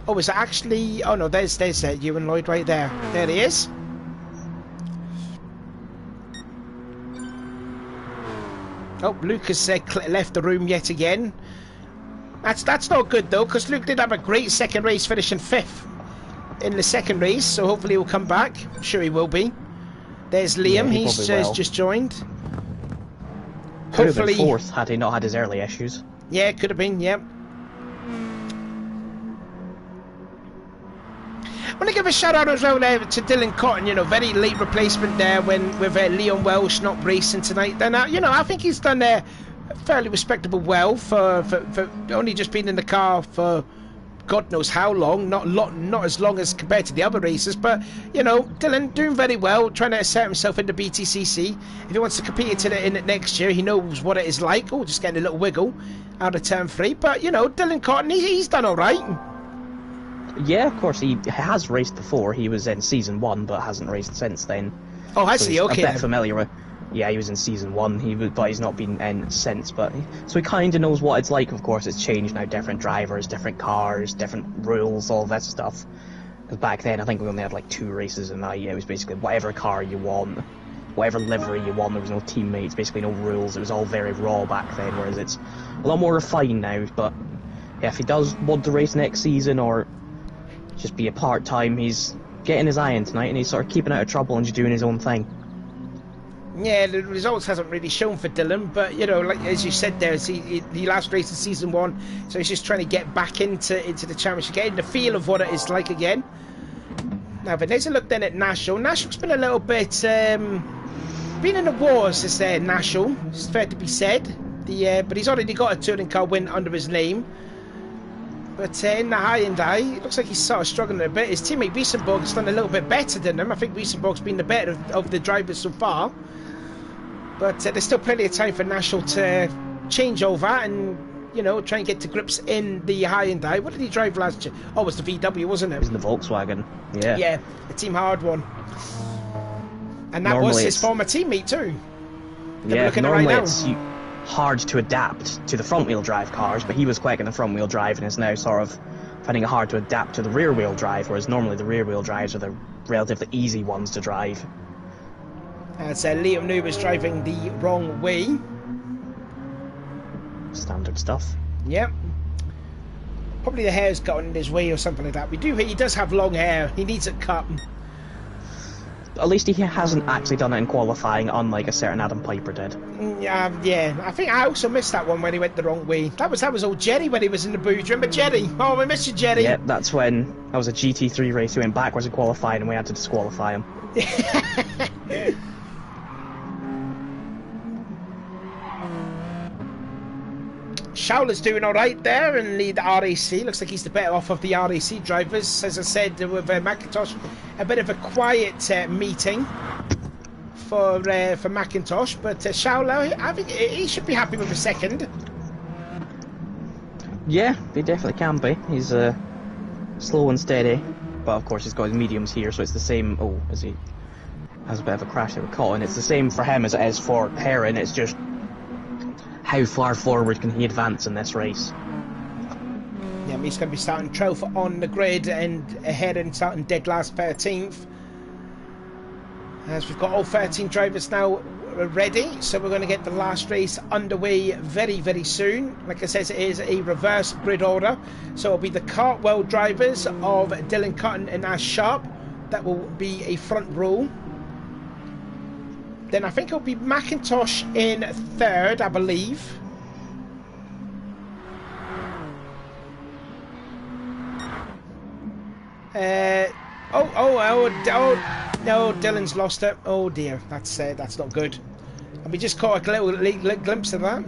Oh, is it actually... Oh no, there's Ewan Lloyd right there. There he is. Oh, Luke has left the room yet again. That's not good though, because Luke did have a great second race, finishing 5th in the second race, so hopefully he'll come back. I'm sure he will be. There's Liam, yeah, he's just joined. Could hopefully have been 4th had he not had his early issues. Yeah, could have been, yeah. I want to give a shout out as well there to Dylan Cotton, you know, very late replacement there with Leon Welsh not racing tonight. Then, you know, I think he's done fairly respectable well for only just being in the car for God knows how long, not as long as compared to the other races, but you know, Dylan doing very well, trying to assert himself in the BTCC. If he wants to compete in it next year, he knows what it is like. Oh, just getting a little wiggle out of turn 3, but you know, Dylan Cotton, he's done all right. Yeah, of course, he has raced before. He was in season 1, but hasn't raced since then. Oh, has he? Okay. A bit familiar with. Yeah, he was in season 1. But he's not been in since. So he kind of knows what it's like. Of course, it's changed now. Different drivers, different cars, different rules, all that stuff. Because back then, I think we only had like 2 races a night. It was basically whatever car you want, whatever livery you want. There was no teammates, basically no rules. It was all very raw back then. Whereas it's a lot more refined now. But yeah, if he does want to race next season or just be a part-time, he's getting his eye in tonight, and he's sort of keeping out of trouble and just doing his own thing. Yeah, the results hasn't really shown for Dylan, but you know, like as you said there, he last raced in season 1, so he's just trying to get back into the championship, getting the feel of what it is like again. Now, but there's a look then at Nashville. Nashville's been a little bit been in the wars, is Nashville. It's fair to be said. But he's already got a touring car win under his name. But in the Hyundai, it looks like he's sort of struggling a bit. His teammate Wiesenborg's done a little bit better than him. I think Wiesenborg's been the better of the drivers so far. But there's still plenty of time for Nashville to change over and, you know, try and get to grips in the Hyundai. What did he drive last year? Oh, it was the VW, wasn't it? It was in the Volkswagen, yeah. Yeah, the Team Hard one. And that normally was his former teammate too. Yeah, normally it's hard to adapt to the front-wheel drive cars, but he was quick in the front-wheel drive and is now sort of finding it hard to adapt to the rear-wheel drive, whereas normally the rear-wheel drives are the relatively easy ones to drive. As Liam New was driving the wrong way. Standard stuff. Yep. Probably the hair's gotten in his way or something like that. He does have long hair. He needs it cut. At least he hasn't actually done it in qualifying, unlike a certain Adam Piper did. Yeah, I think I also missed that one when he went the wrong way. That was old Jerry when he was in the booth. Remember Jerry? Oh, I miss you, Jerry. Yeah, that's when that was a GT3 race. He went backwards in qualifying and we had to disqualify him. Schauler's doing alright there in the RAC. Looks like he's the better off of the RAC drivers. As I said, with McIntosh, a bit of a quiet meeting for McIntosh. But Schauler, I think he should be happy with a second. Yeah, they definitely can be. He's slow and steady, but of course he's got his mediums here, so it's the same. Oh, as he has a bit of a crash there with Cotton. It's the same for him as it is for Heron. It's just how far forward can he advance in this race? Yeah, he's going to be starting 12th on the grid and ahead and starting dead last 13th. As we've got all 13 drivers now ready, so we're going to get the last race underway very, very soon. Like I said, it is a reverse grid order, so it'll be the Cartwell drivers of Dylan Cotton and Ash Sharp. That will be a front row. Then I think it'll be McIntosh in third, I believe. No, Dylan's lost it. Oh dear, that's not good. And we just caught a little glimpse of that.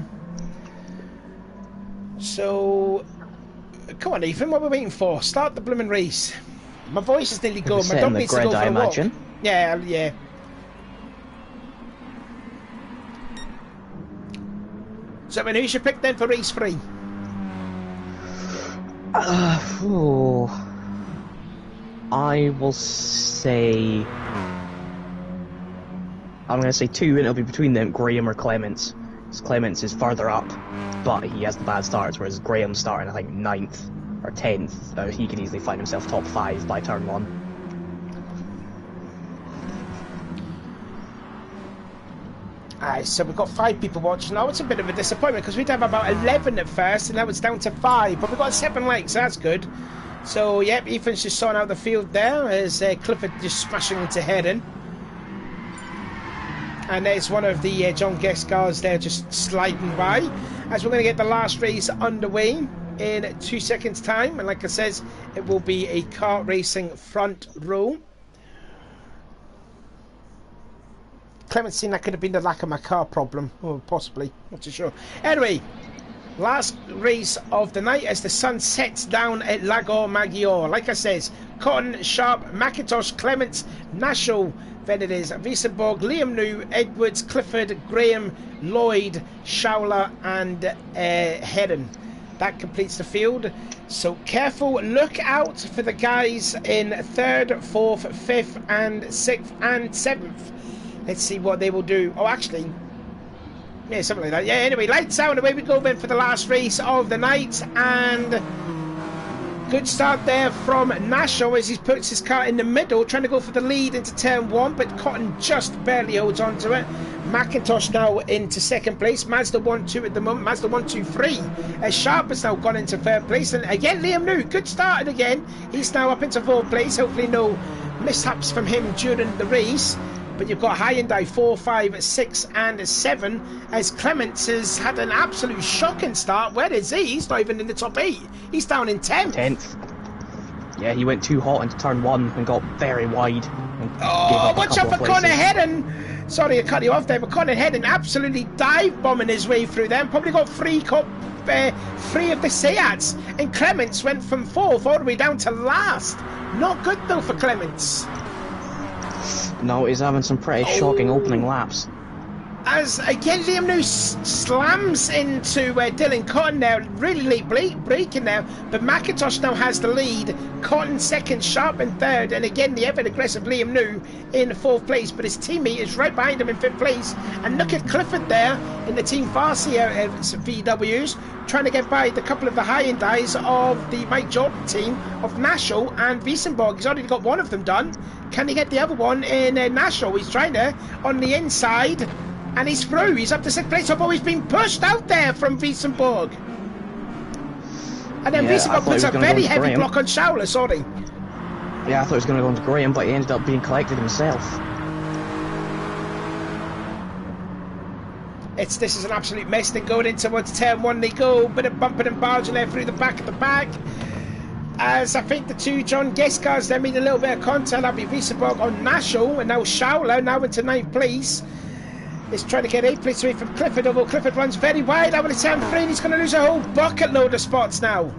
So, come on, Ethan, what are we waiting for? Start the blooming race. My voice is nearly gone. My dog needs to go for a walk. Yeah. So, who should pick then for race 3? I will say... I'm going to say 2, and it'll be between them, Graham or Clements. Because Clements is further up, but he has the bad starts, whereas Graham's starting, I think, 9th or 10th. He could easily find himself top 5 by turn 1. So we've got 5 people watching now. It's a bit of a disappointment because we'd have about 11 at first, and now it's down to 5. But we've got 7 likes, so that's good. So, yep, Ethan's just sorting out the field there as Clifford just smashing into Heron. And there's one of the John Guest cars there just sliding by. As we're going to get the last race underway in 2 seconds' time. And like I says, it will be a kart racing front row. Clement's seen that could have been the lack of my car problem. Oh, possibly. Not too sure. Anyway, last race of the night as the sun sets down at Lago Maggiore. Like I says, Cotton, Sharp, McIntosh, Clements, Nashel, then it is Wiesenborg, Liam New, Edwards, Clifford, Graham, Lloyd, Schauler and Heron. That completes the field. So careful, look out for the guys in 3rd, 4th, 5th and 6th and 7th. Let's see what they will do. Oh, actually, yeah, something like that. Yeah, anyway, lights out, away we go then for the last race of the night. And good start there from Nashel as he puts his car in the middle, trying to go for the lead into turn 1, but Cotton just barely holds on to it. McIntosh now into 2nd place. Mazda 1-2 at the moment. Mazda 1-2-3. As Sharp has now gone into 3rd place. And again, Liam New, good start again. He's now up into 4th place. Hopefully no mishaps from him during the race. But you've got Hyundai 4, 5, 6 and 7 as Clements has had an absolute shocking start. Where is he? He's not even in the top 8. He's down in 10th. 10th. Yeah, he went too hot into turn 1 and got very wide. Oh, watch out for Connor Heron. Sorry, I cut you off there, but Connor Heron absolutely dive bombing his way through them. Probably got 3 of the Seats. And Clements went from 4th all the way down to last. Not good though for Clements. No, he's having some pretty shocking opening laps. As again Liam New slams into Dylan Cotton there, really late braking there, but McIntosh now has the lead. Cotton 2nd, Sharp in 3rd, and again the ever aggressive Liam New in 4th place, but his teammate is right behind him in 5th place. And look at Clifford there in the Team Farsi VWs, trying to get by the couple of the Hyundais of the Mike Jordan team of Nashel and Wiesenborg. He's already got one of them done. Can he get the other one in Nashel? He's trying to on the inside. And he's through. He's up to 6th place. Although he's been pushed out there from Wiesenborg. And then Wiesenborg puts a very heavy block on Schauler, sorry. Yeah, I thought he was going to go into Graham, but he ended up being collected himself. This is an absolute mess. Then going in towards turn 1 they go. Bit of bumping and barging there through the back of the pack. As I think the 2 John Guest cars then made a little bit of contact. That'll be Wiesenborg on Nashel. And now Schauler now into 9th place. Is trying to get 8th place away from Clifford, although Clifford runs very wide out of turn 3 and he's going to lose a whole bucket load of spots now.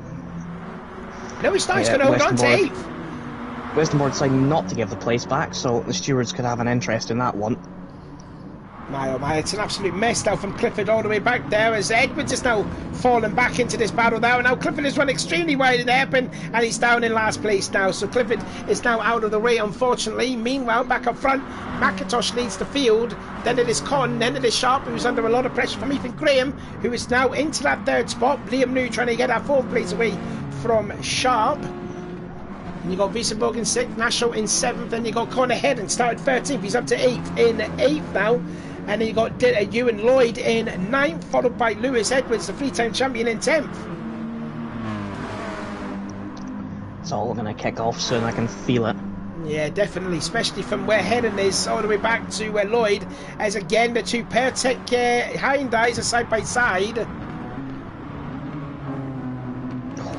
No, he's not. He's going to hold on to 8th. Wiesenborg decided not to give the place back, so the stewards could have an interest in that one. My oh my, it's an absolute mess now from Clifford all the way back there as Edwards is now falling back into this battle now. Now Clifford has run extremely wide in the hairpin and he's down in last place now. So Clifford is now out of the way, unfortunately. Meanwhile, back up front, McIntosh leads the field. Then it is Con, then it is Sharp, who's under a lot of pressure from Ethan Graham, who is now into that third spot. Liam New trying to get that fourth place away from Sharp. And you got Wiesenberg in 6th, National in 7th, then you got Connor Hedden started 13th, he's up to 8th in 8th now. And then you got Ewan Lloyd in 9th, followed by Lewis Edwards, the 3-time champion, in 10th. It's all going to kick off soon, I can feel it. Yeah, definitely, especially from where Hedden is all the way back to Lloyd, as again the two Pertec Hyundais are side by side.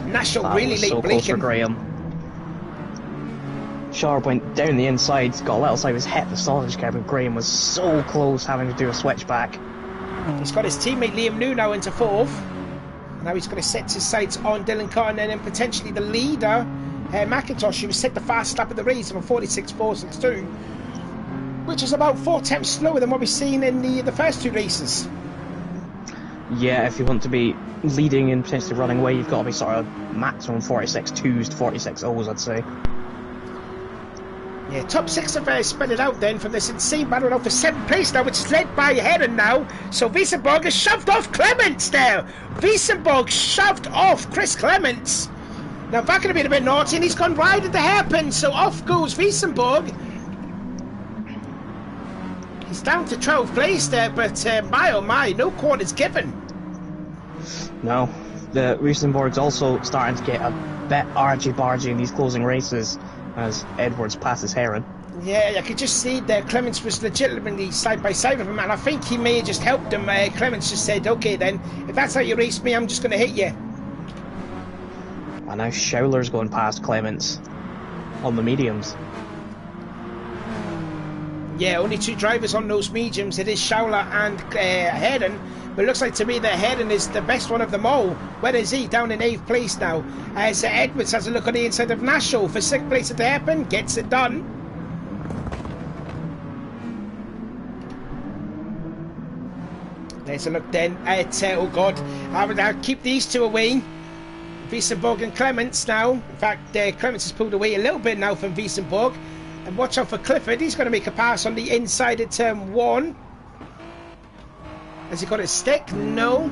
National really late so braking. close for Graham. Sharp went down the inside, got a little side of his hit the stallage curb, and Graham was so close having to do a switchback. He's got his teammate Liam New now into 4th. Now he's going to set his sights on Dylan Cotton and then potentially the leader, McIntosh, who was set the fastest lap of the race of a 46.462, which is about 4 tenths slower than what we've seen in the first two races. Yeah, if you want to be leading and potentially running away, you've got to be sort of maximum 46.2s to 46.0s, I'd say. Yeah, top 6 have spread it out then from this insane battle now for 7th place now, which is led by Hedden now. So Wiesenberg has shoved off Clements there. Wiesenberg shoved off Chris Clements. Now that could have been a bit naughty and he's gone wide at the hairpin, so off goes Wiesenberg. He's down to 12th place there, but my oh my, no quarters given. No, the Wiesenberg's also starting to get a bit argy-bargy in these closing races as Edwards passes Heron. Yeah, I could just see that Clements was legitimately side by side with him, and I think he may have just helped him. Clements just said, okay then, if that's how you race me, I'm just going to hit you. And now Schouler's going past Clements on the mediums. Yeah, only 2 drivers on those mediums. It is Schouler and Hedden. But it looks like to me that Hedden is the best one of them all. Where is he? Down in 8th place now. As Edwards has a look on the inside of Nashville for 6th place at the hairpin. Gets it done. There's a look then at, oh God, I'll keep these two away. Wiesenberg and Clements now. In fact, Clements has pulled away a little bit now from Wiesenberg. And watch out for Clifford. He's going to make a pass on the inside at turn 1. Has he got his stick? No.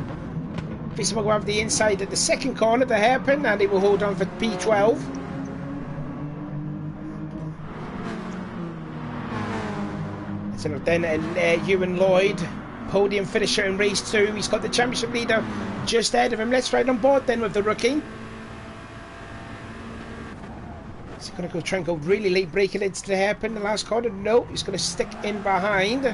Wiesenberg will have the inside at the second corner, the hairpin, and he will hold on for P12. So then Ewan Lloyd, podium finisher in race 2. He's got the championship leader just ahead of him. Let's ride on board then with the rookie. Is he going to go try and go really late braking into the hairpin, the last corner? No, he's going to stick in behind.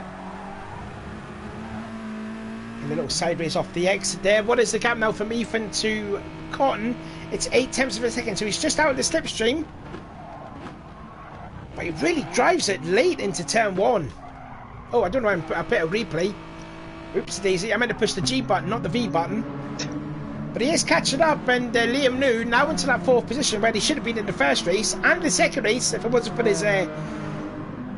A little sideways off the exit there. What is the gap now from Ethan to Cotton? It's 8 tenths of a second, so he's just out of the slipstream. But he really drives it late into turn 1. Oh, I don't know, I put a replay. Oops daisy, I meant to push the G button, not the V button. But he is catching up, and Liam New now into that 4th position where he should have been in the first race and the second race if it wasn't for his,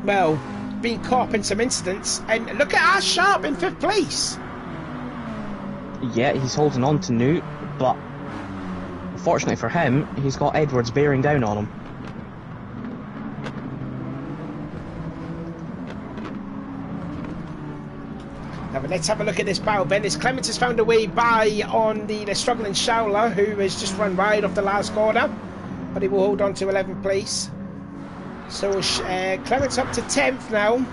well, being caught up in some incidents. And look at Ash Sharp in 5th place. Yeah, he's holding on to Newt, but fortunately for him, he's got Edwards bearing down on him. Now, but let's have a look at this battle, Ben. As Clements has found a way by on the struggling Schouler, who has just run wide off the last corner, but he will hold on to 11th place. So Clements up to 10th now.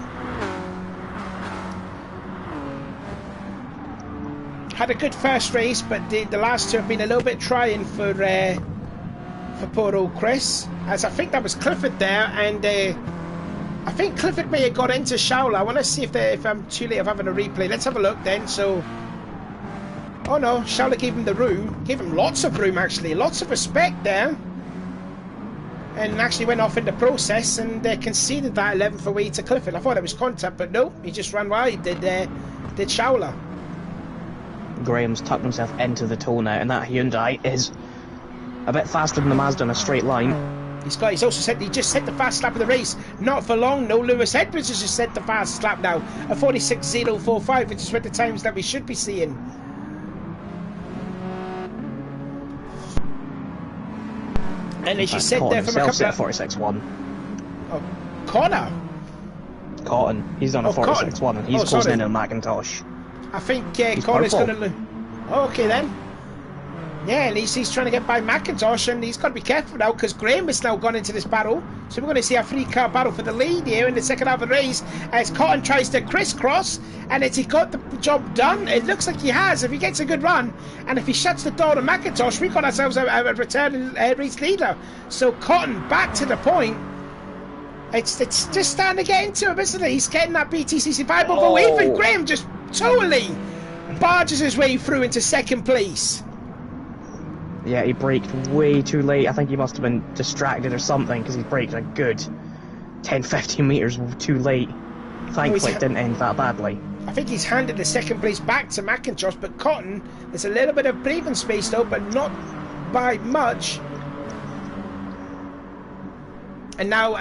Had a good first race, but the last 2 have been a little bit trying for poor old Chris. As I think that was Clifford there, and I think Clifford may have got into Schouler. I want to see if I'm too late of having a replay. Let's have a look then. So, oh no, Schouler gave him the room. Gave him lots of room, actually. Lots of respect there. And actually went off in the process and conceded that 11th away to Clifford. I thought it was contact, but no, he just ran wide, did Schouler. Graham's tucked himself into the toe now, and that Hyundai is a bit faster than the Mazda in a straight line. He's also said he just set the fast lap of the race. Not for long, no. Lewis Edwards has just set the fast lap now. A 46.045, which is what the times that we should be seeing. And as you said there from a couple of... 46.1. Oh, Connor? Cotton. He's on a 46.1 and he's closing in on Macintosh. I think Connor's going to... Oh, okay then. Yeah, at least he's trying to get by Macintosh, and he's got to be careful now because Graham has now gone into this battle. So we're going to see a 3-car battle for the lead here in the second half of the race as Cotton tries to crisscross. And has he got the job done? It looks like he has. If he gets a good run, and if he shuts the door to Macintosh, we've got ourselves a returning race leader. So Cotton back to the point. It's just starting to get into him, isn't it? He's getting that BTCC vibe over even Graham just totally barges his way through into second place. Yeah, he braked way too late. I think he must have been distracted or something because he braked a good 10-15 metres too late. Thankfully, it didn't end that badly. I think he's handed the second place back to Macintosh, but Cotton, there's a little bit of breathing space though, but not by much. And now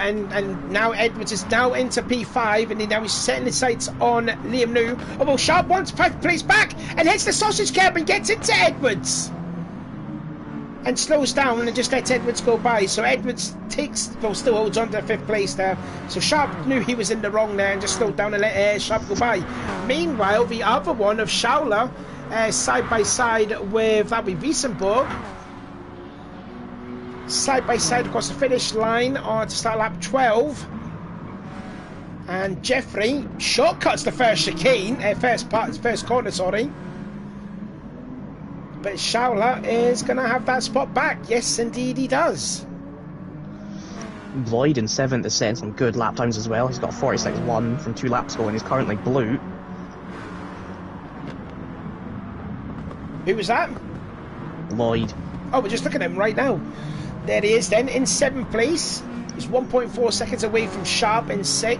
Edwards is now into P5, and now he's setting his sights on Liam New. Although Sharp wants 5th place back and hits the sausage curb and gets into Edwards. And slows down and just lets Edwards go by. So Edwards still holds on to 5th place there. So Sharp knew he was in the wrong there and just slowed down and let Sharp go by. Meanwhile, the other one of Schauler, side by side with Wiesenburg. Side by side across the finish line on to start lap 12. And Jeffrey shortcuts the first chicane, first corner, sorry. But Schauler is going to have that spot back. Yes, indeed he does. Lloyd in 7th is setting some good lap times as well. He's got 46.1 from 2 laps ago and he's currently blue. Who was that? Lloyd. Oh, we're just looking at him right now. There he is then in 7th place. He's 1.4 seconds away from Sharp in 6th.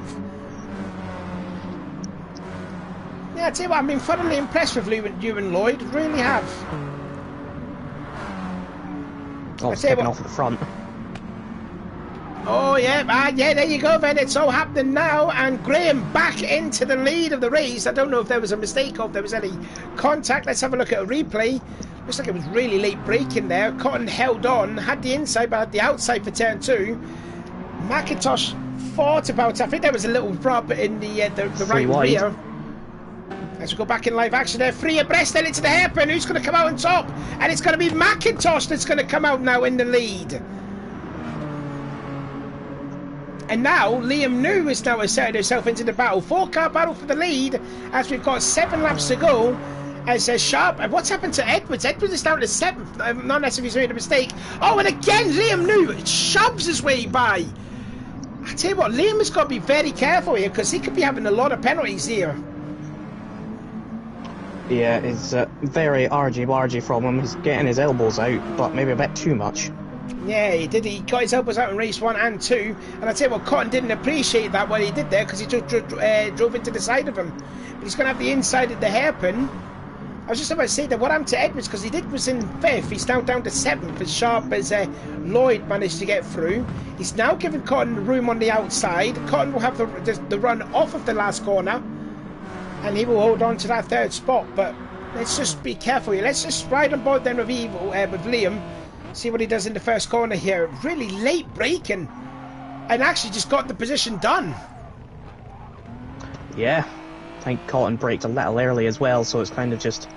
Yeah, I tell you what, I've been thoroughly impressed with you and Lloyd. Really have. Oh, it's kicking off at the front. Oh, yeah, yeah, there you go then. It's all happening now. And Graham back into the lead of the race. I don't know if there was a mistake or if there was any contact. Let's have a look at a replay. Looks like it was really late braking there. Cotton held on, had the inside but had the outside for turn 2. Macintosh thought about it. I think there was a little rub in the right rear. As we go back in live action there, 3 abreast then into the hairpin. Who's going to come out on top? And it's going to be Macintosh that's going to come out now in the lead. And now Liam New is now asserted himself into the battle. 4-car battle for the lead as we've got 7 laps to go. As Sharp, and what's happened to Edwards? Edwards is down to 7th. Not necessarily he's made a mistake. Oh, and again, Liam New shoves his way by. I tell you what, Liam has got to be very careful here because he could be having a lot of penalties here. Yeah, it's very argy-bargy from him. He's getting his elbows out, but maybe a bit too much. Yeah, he did. He got his elbows out in race 1 and 2. And I tell you what, Cotton didn't appreciate that what he did there because he just drove into the side of him. But he's going to have the inside of the hairpin. I was just about to say that what happened to Edwards because he was in 5th. He's now down to 7th as Sharp as Lloyd managed to get through. He's now giving Cotton room on the outside. Cotton will have the run off of the last corner. And he will hold on to that 3rd spot. But let's just be careful here. Let's just ride on board then with Liam. See what he does in the first corner here. Really late braking. And actually just got the position done. Yeah. I think Cotton braked a little early as well. So it's kind of just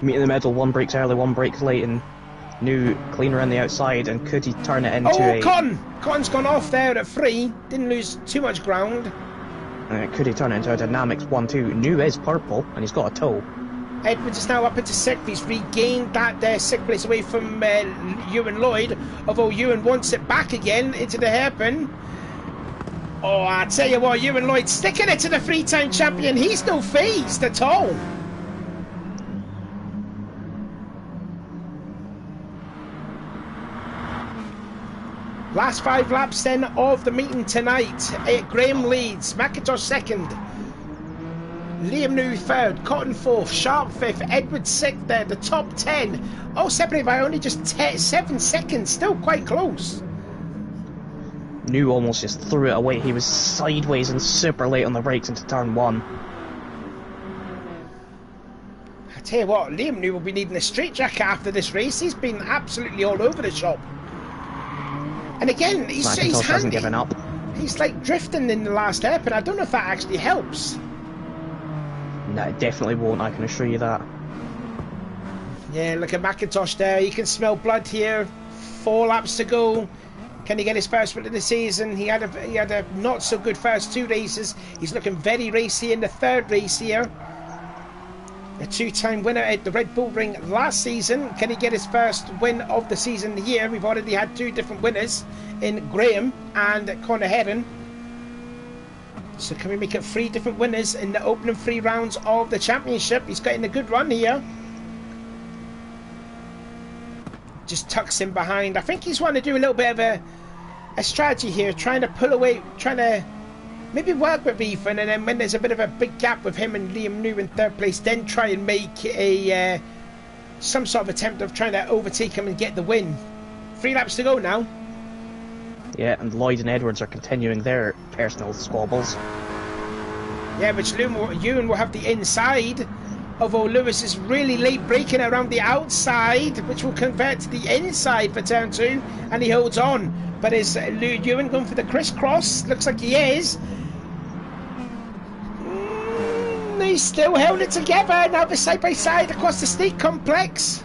meet in the middle. 1 brakes early, 1 brakes late. And New cleaner on the outside. And could he turn it into Cotton's gone off there at 3. Didn't lose too much ground. Could he turn it into a Dynamics 1-2? New is purple, and he's got a tow. Edwards is now up into 6th. He's regained that 6th place away from Ewan Lloyd, although Ewan wants it back again into the hairpin. Oh, I tell you what, Ewan Lloyd sticking it to the 3-time champion. He's no phased at all. Last 5 laps then of the meeting tonight. Graham leads, Macintosh 2nd, Liam New 3rd, Cotton 4th, Sharp 5th, Edwards 6th there, the top 10. All separated by only just 7 seconds, still quite close. New almost just threw it away. He was sideways and super late on the brakes into turn 1. I tell you what, Liam New will be needing a straitjacket after this race. He's been absolutely all over the shop. And again, he's hasn't given up. He's like drifting in the last hairpin. I don't know if that actually helps. No, it definitely won't, I can assure you that. Yeah, look at McIntosh there. You can smell blood here. 4 laps to go. Can he get his first win of the season? He had a not so good first 2 races. He's looking very racy in the 3rd race here. A 2-time winner at the Red Bull Ring last season. Can he get his first win of the season here? We've already had 2 different winners in Graham and Conor Heron. So can we make it 3 different winners in the opening 3 rounds of the championship? He's getting a good run here. Just tucks in behind. I think he's wanting to do a little bit of a strategy here, trying to pull away, trying to maybe work with Ethan, and then when there's a bit of a big gap with him and Liam New in 3rd place, then try and make a some sort of attempt of trying to overtake him and get the win. 3 laps to go now. Yeah, and Lloyd and Edwards are continuing their personal squabbles. Yeah, which Ewan will have the inside, although Lewis is really late braking around the outside, which will convert to the inside for turn 2, and he holds on. But is Ewan going for the crisscross? Looks like he is. They still held it together. Now they're side by side across the state complex.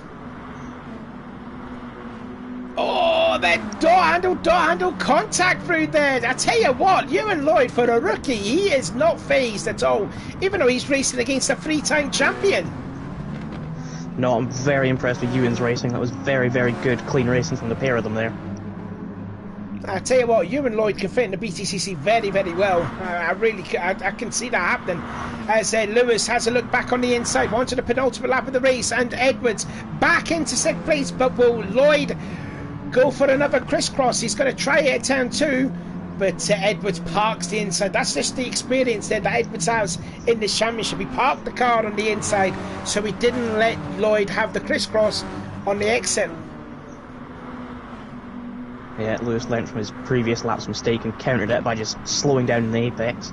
Oh, that door handle contact through there. I tell you what, Ewan Lloyd, for a rookie, he is not phased at all, even though he's racing against a 3-time champion. No, I'm very impressed with Ewan's racing. That was very, very good, clean racing from the pair of them there. I tell you what, Ewan Lloyd can fit in the BTCC very, very well. I can see that happening. As Lewis has a look back on the inside, onto the penultimate lap of the race, and Edwards back into 6th place, but will Lloyd go for another crisscross? He's going to try it at turn 2, but Edwards parks the inside. That's just the experience there that Edwards has in this championship. He parked the car on the inside, so he didn't let Lloyd have the crisscross on the exit. Yeah, Lewis learned from his previous lap's mistake and countered it by just slowing down in the apex.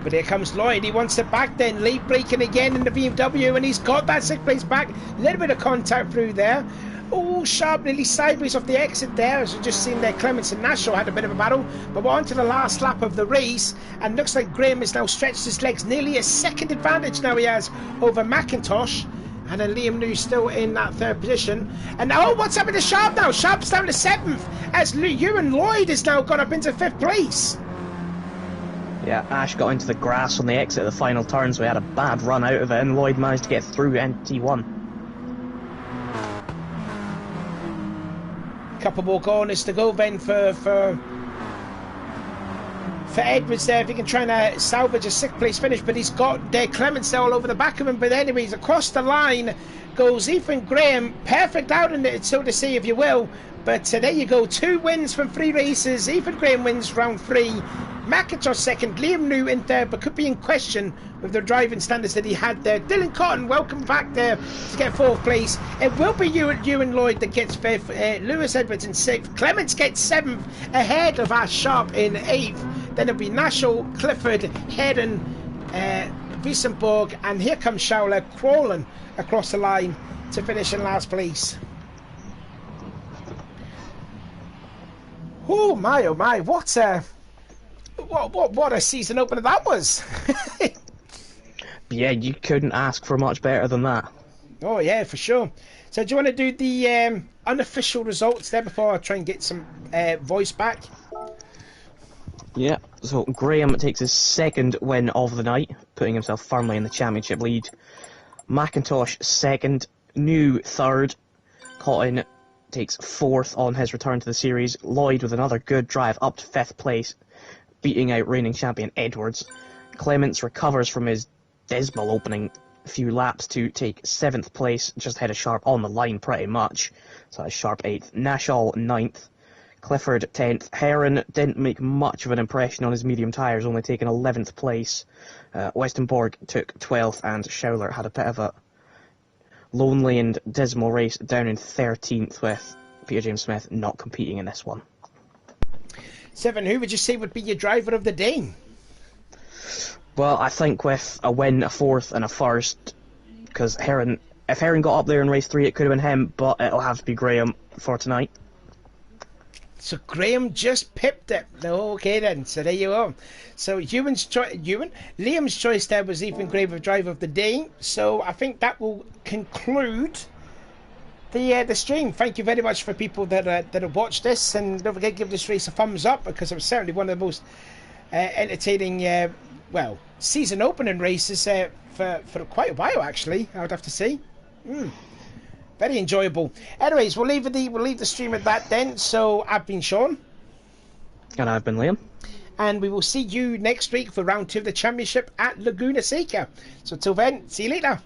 But here comes Lloyd. He wants it back then. Late braking again in the BMW, and he's got that 6th place back. A little bit of contact through there. Oh, sharp, nearly sideways off the exit there. As we've just seen there, Clements and Nashor had a bit of a battle. But we're on to the last lap of the race, and looks like Graham has now stretched his legs. Nearly a 2nd advantage now he has over McIntosh. And then Liam New still in that 3rd position. And now, what's happened to Sharp now? Sharp's down to 7th, as Ewan Lloyd has now gone up into 5th place. Yeah, Ash got into the grass on the exit of the final turn, so he had a bad run out of it, and Lloyd managed to get through NT1. Couple more corners to go then for Edwards there, if he can try and salvage a 6th place finish, but he's got Clements there all over the back of him. But anyways, across the line goes Ethan Graham, perfect out in it, so to say, if you will. But there you go, 2 wins from 3 races. Ethan Graham wins round 3, McIntosh 2nd, Liam New in 3rd, but could be in question with the driving standards that he had there. Dylan Cotton, welcome back there to get 4th place. It will be Ewan Lloyd that gets 5th, Lewis Edwards in 6th, Clements gets 7th, ahead of Ash Sharp in 8th. Then it'll be Nashor, Clifford, Heron, Wiesenborg, and here comes Schauler crawling across the line to finish in last place. Oh my, what a season opener that was. Yeah, you couldn't ask for much better than that. Oh yeah, for sure. So do you want to do the unofficial results there before I try and get some voice back? Yeah, so Graham takes his 2nd win of the night, putting himself firmly in the championship lead. McIntosh 2nd, New 3rd, Cotton takes 4th on his return to the series. Lloyd with another good drive up to 5th place, beating out reigning champion Edwards. Clements recovers from his dismal opening few laps to take 7th place, just ahead of Sharp on the line pretty much. So that's Sharp 8th, Nashall 9th, Clifford 10th. Heron didn't make much of an impression on his medium tyres, only taking 11th place. Westenborg took 12th, and Schauler had a bit of a lonely and dismal race down in 13th, with Peter James Smith not competing in this one. Seven, who would you say would be your driver of the day? Well, I think with a win, a fourth, and a first, because if Heron got up there in race 3, it could have been him, but it'll have to be Graham for tonight. So Graham just pipped it. Okay then, so there you go. So Liam's choice there was Ethan Grave of driver of the day. So I think that will conclude the stream. Thank you very much for people that have watched this, and don't forget to give this race a thumbs up, because it was certainly one of the most entertaining season opening races for quite a while, actually, I would have to say. Very enjoyable. Anyways, we'll leave the stream at that then. So I've been Sean. And I've been Liam. And we will see you next week for round 2 of the championship at Laguna Seca. So till then, see you later.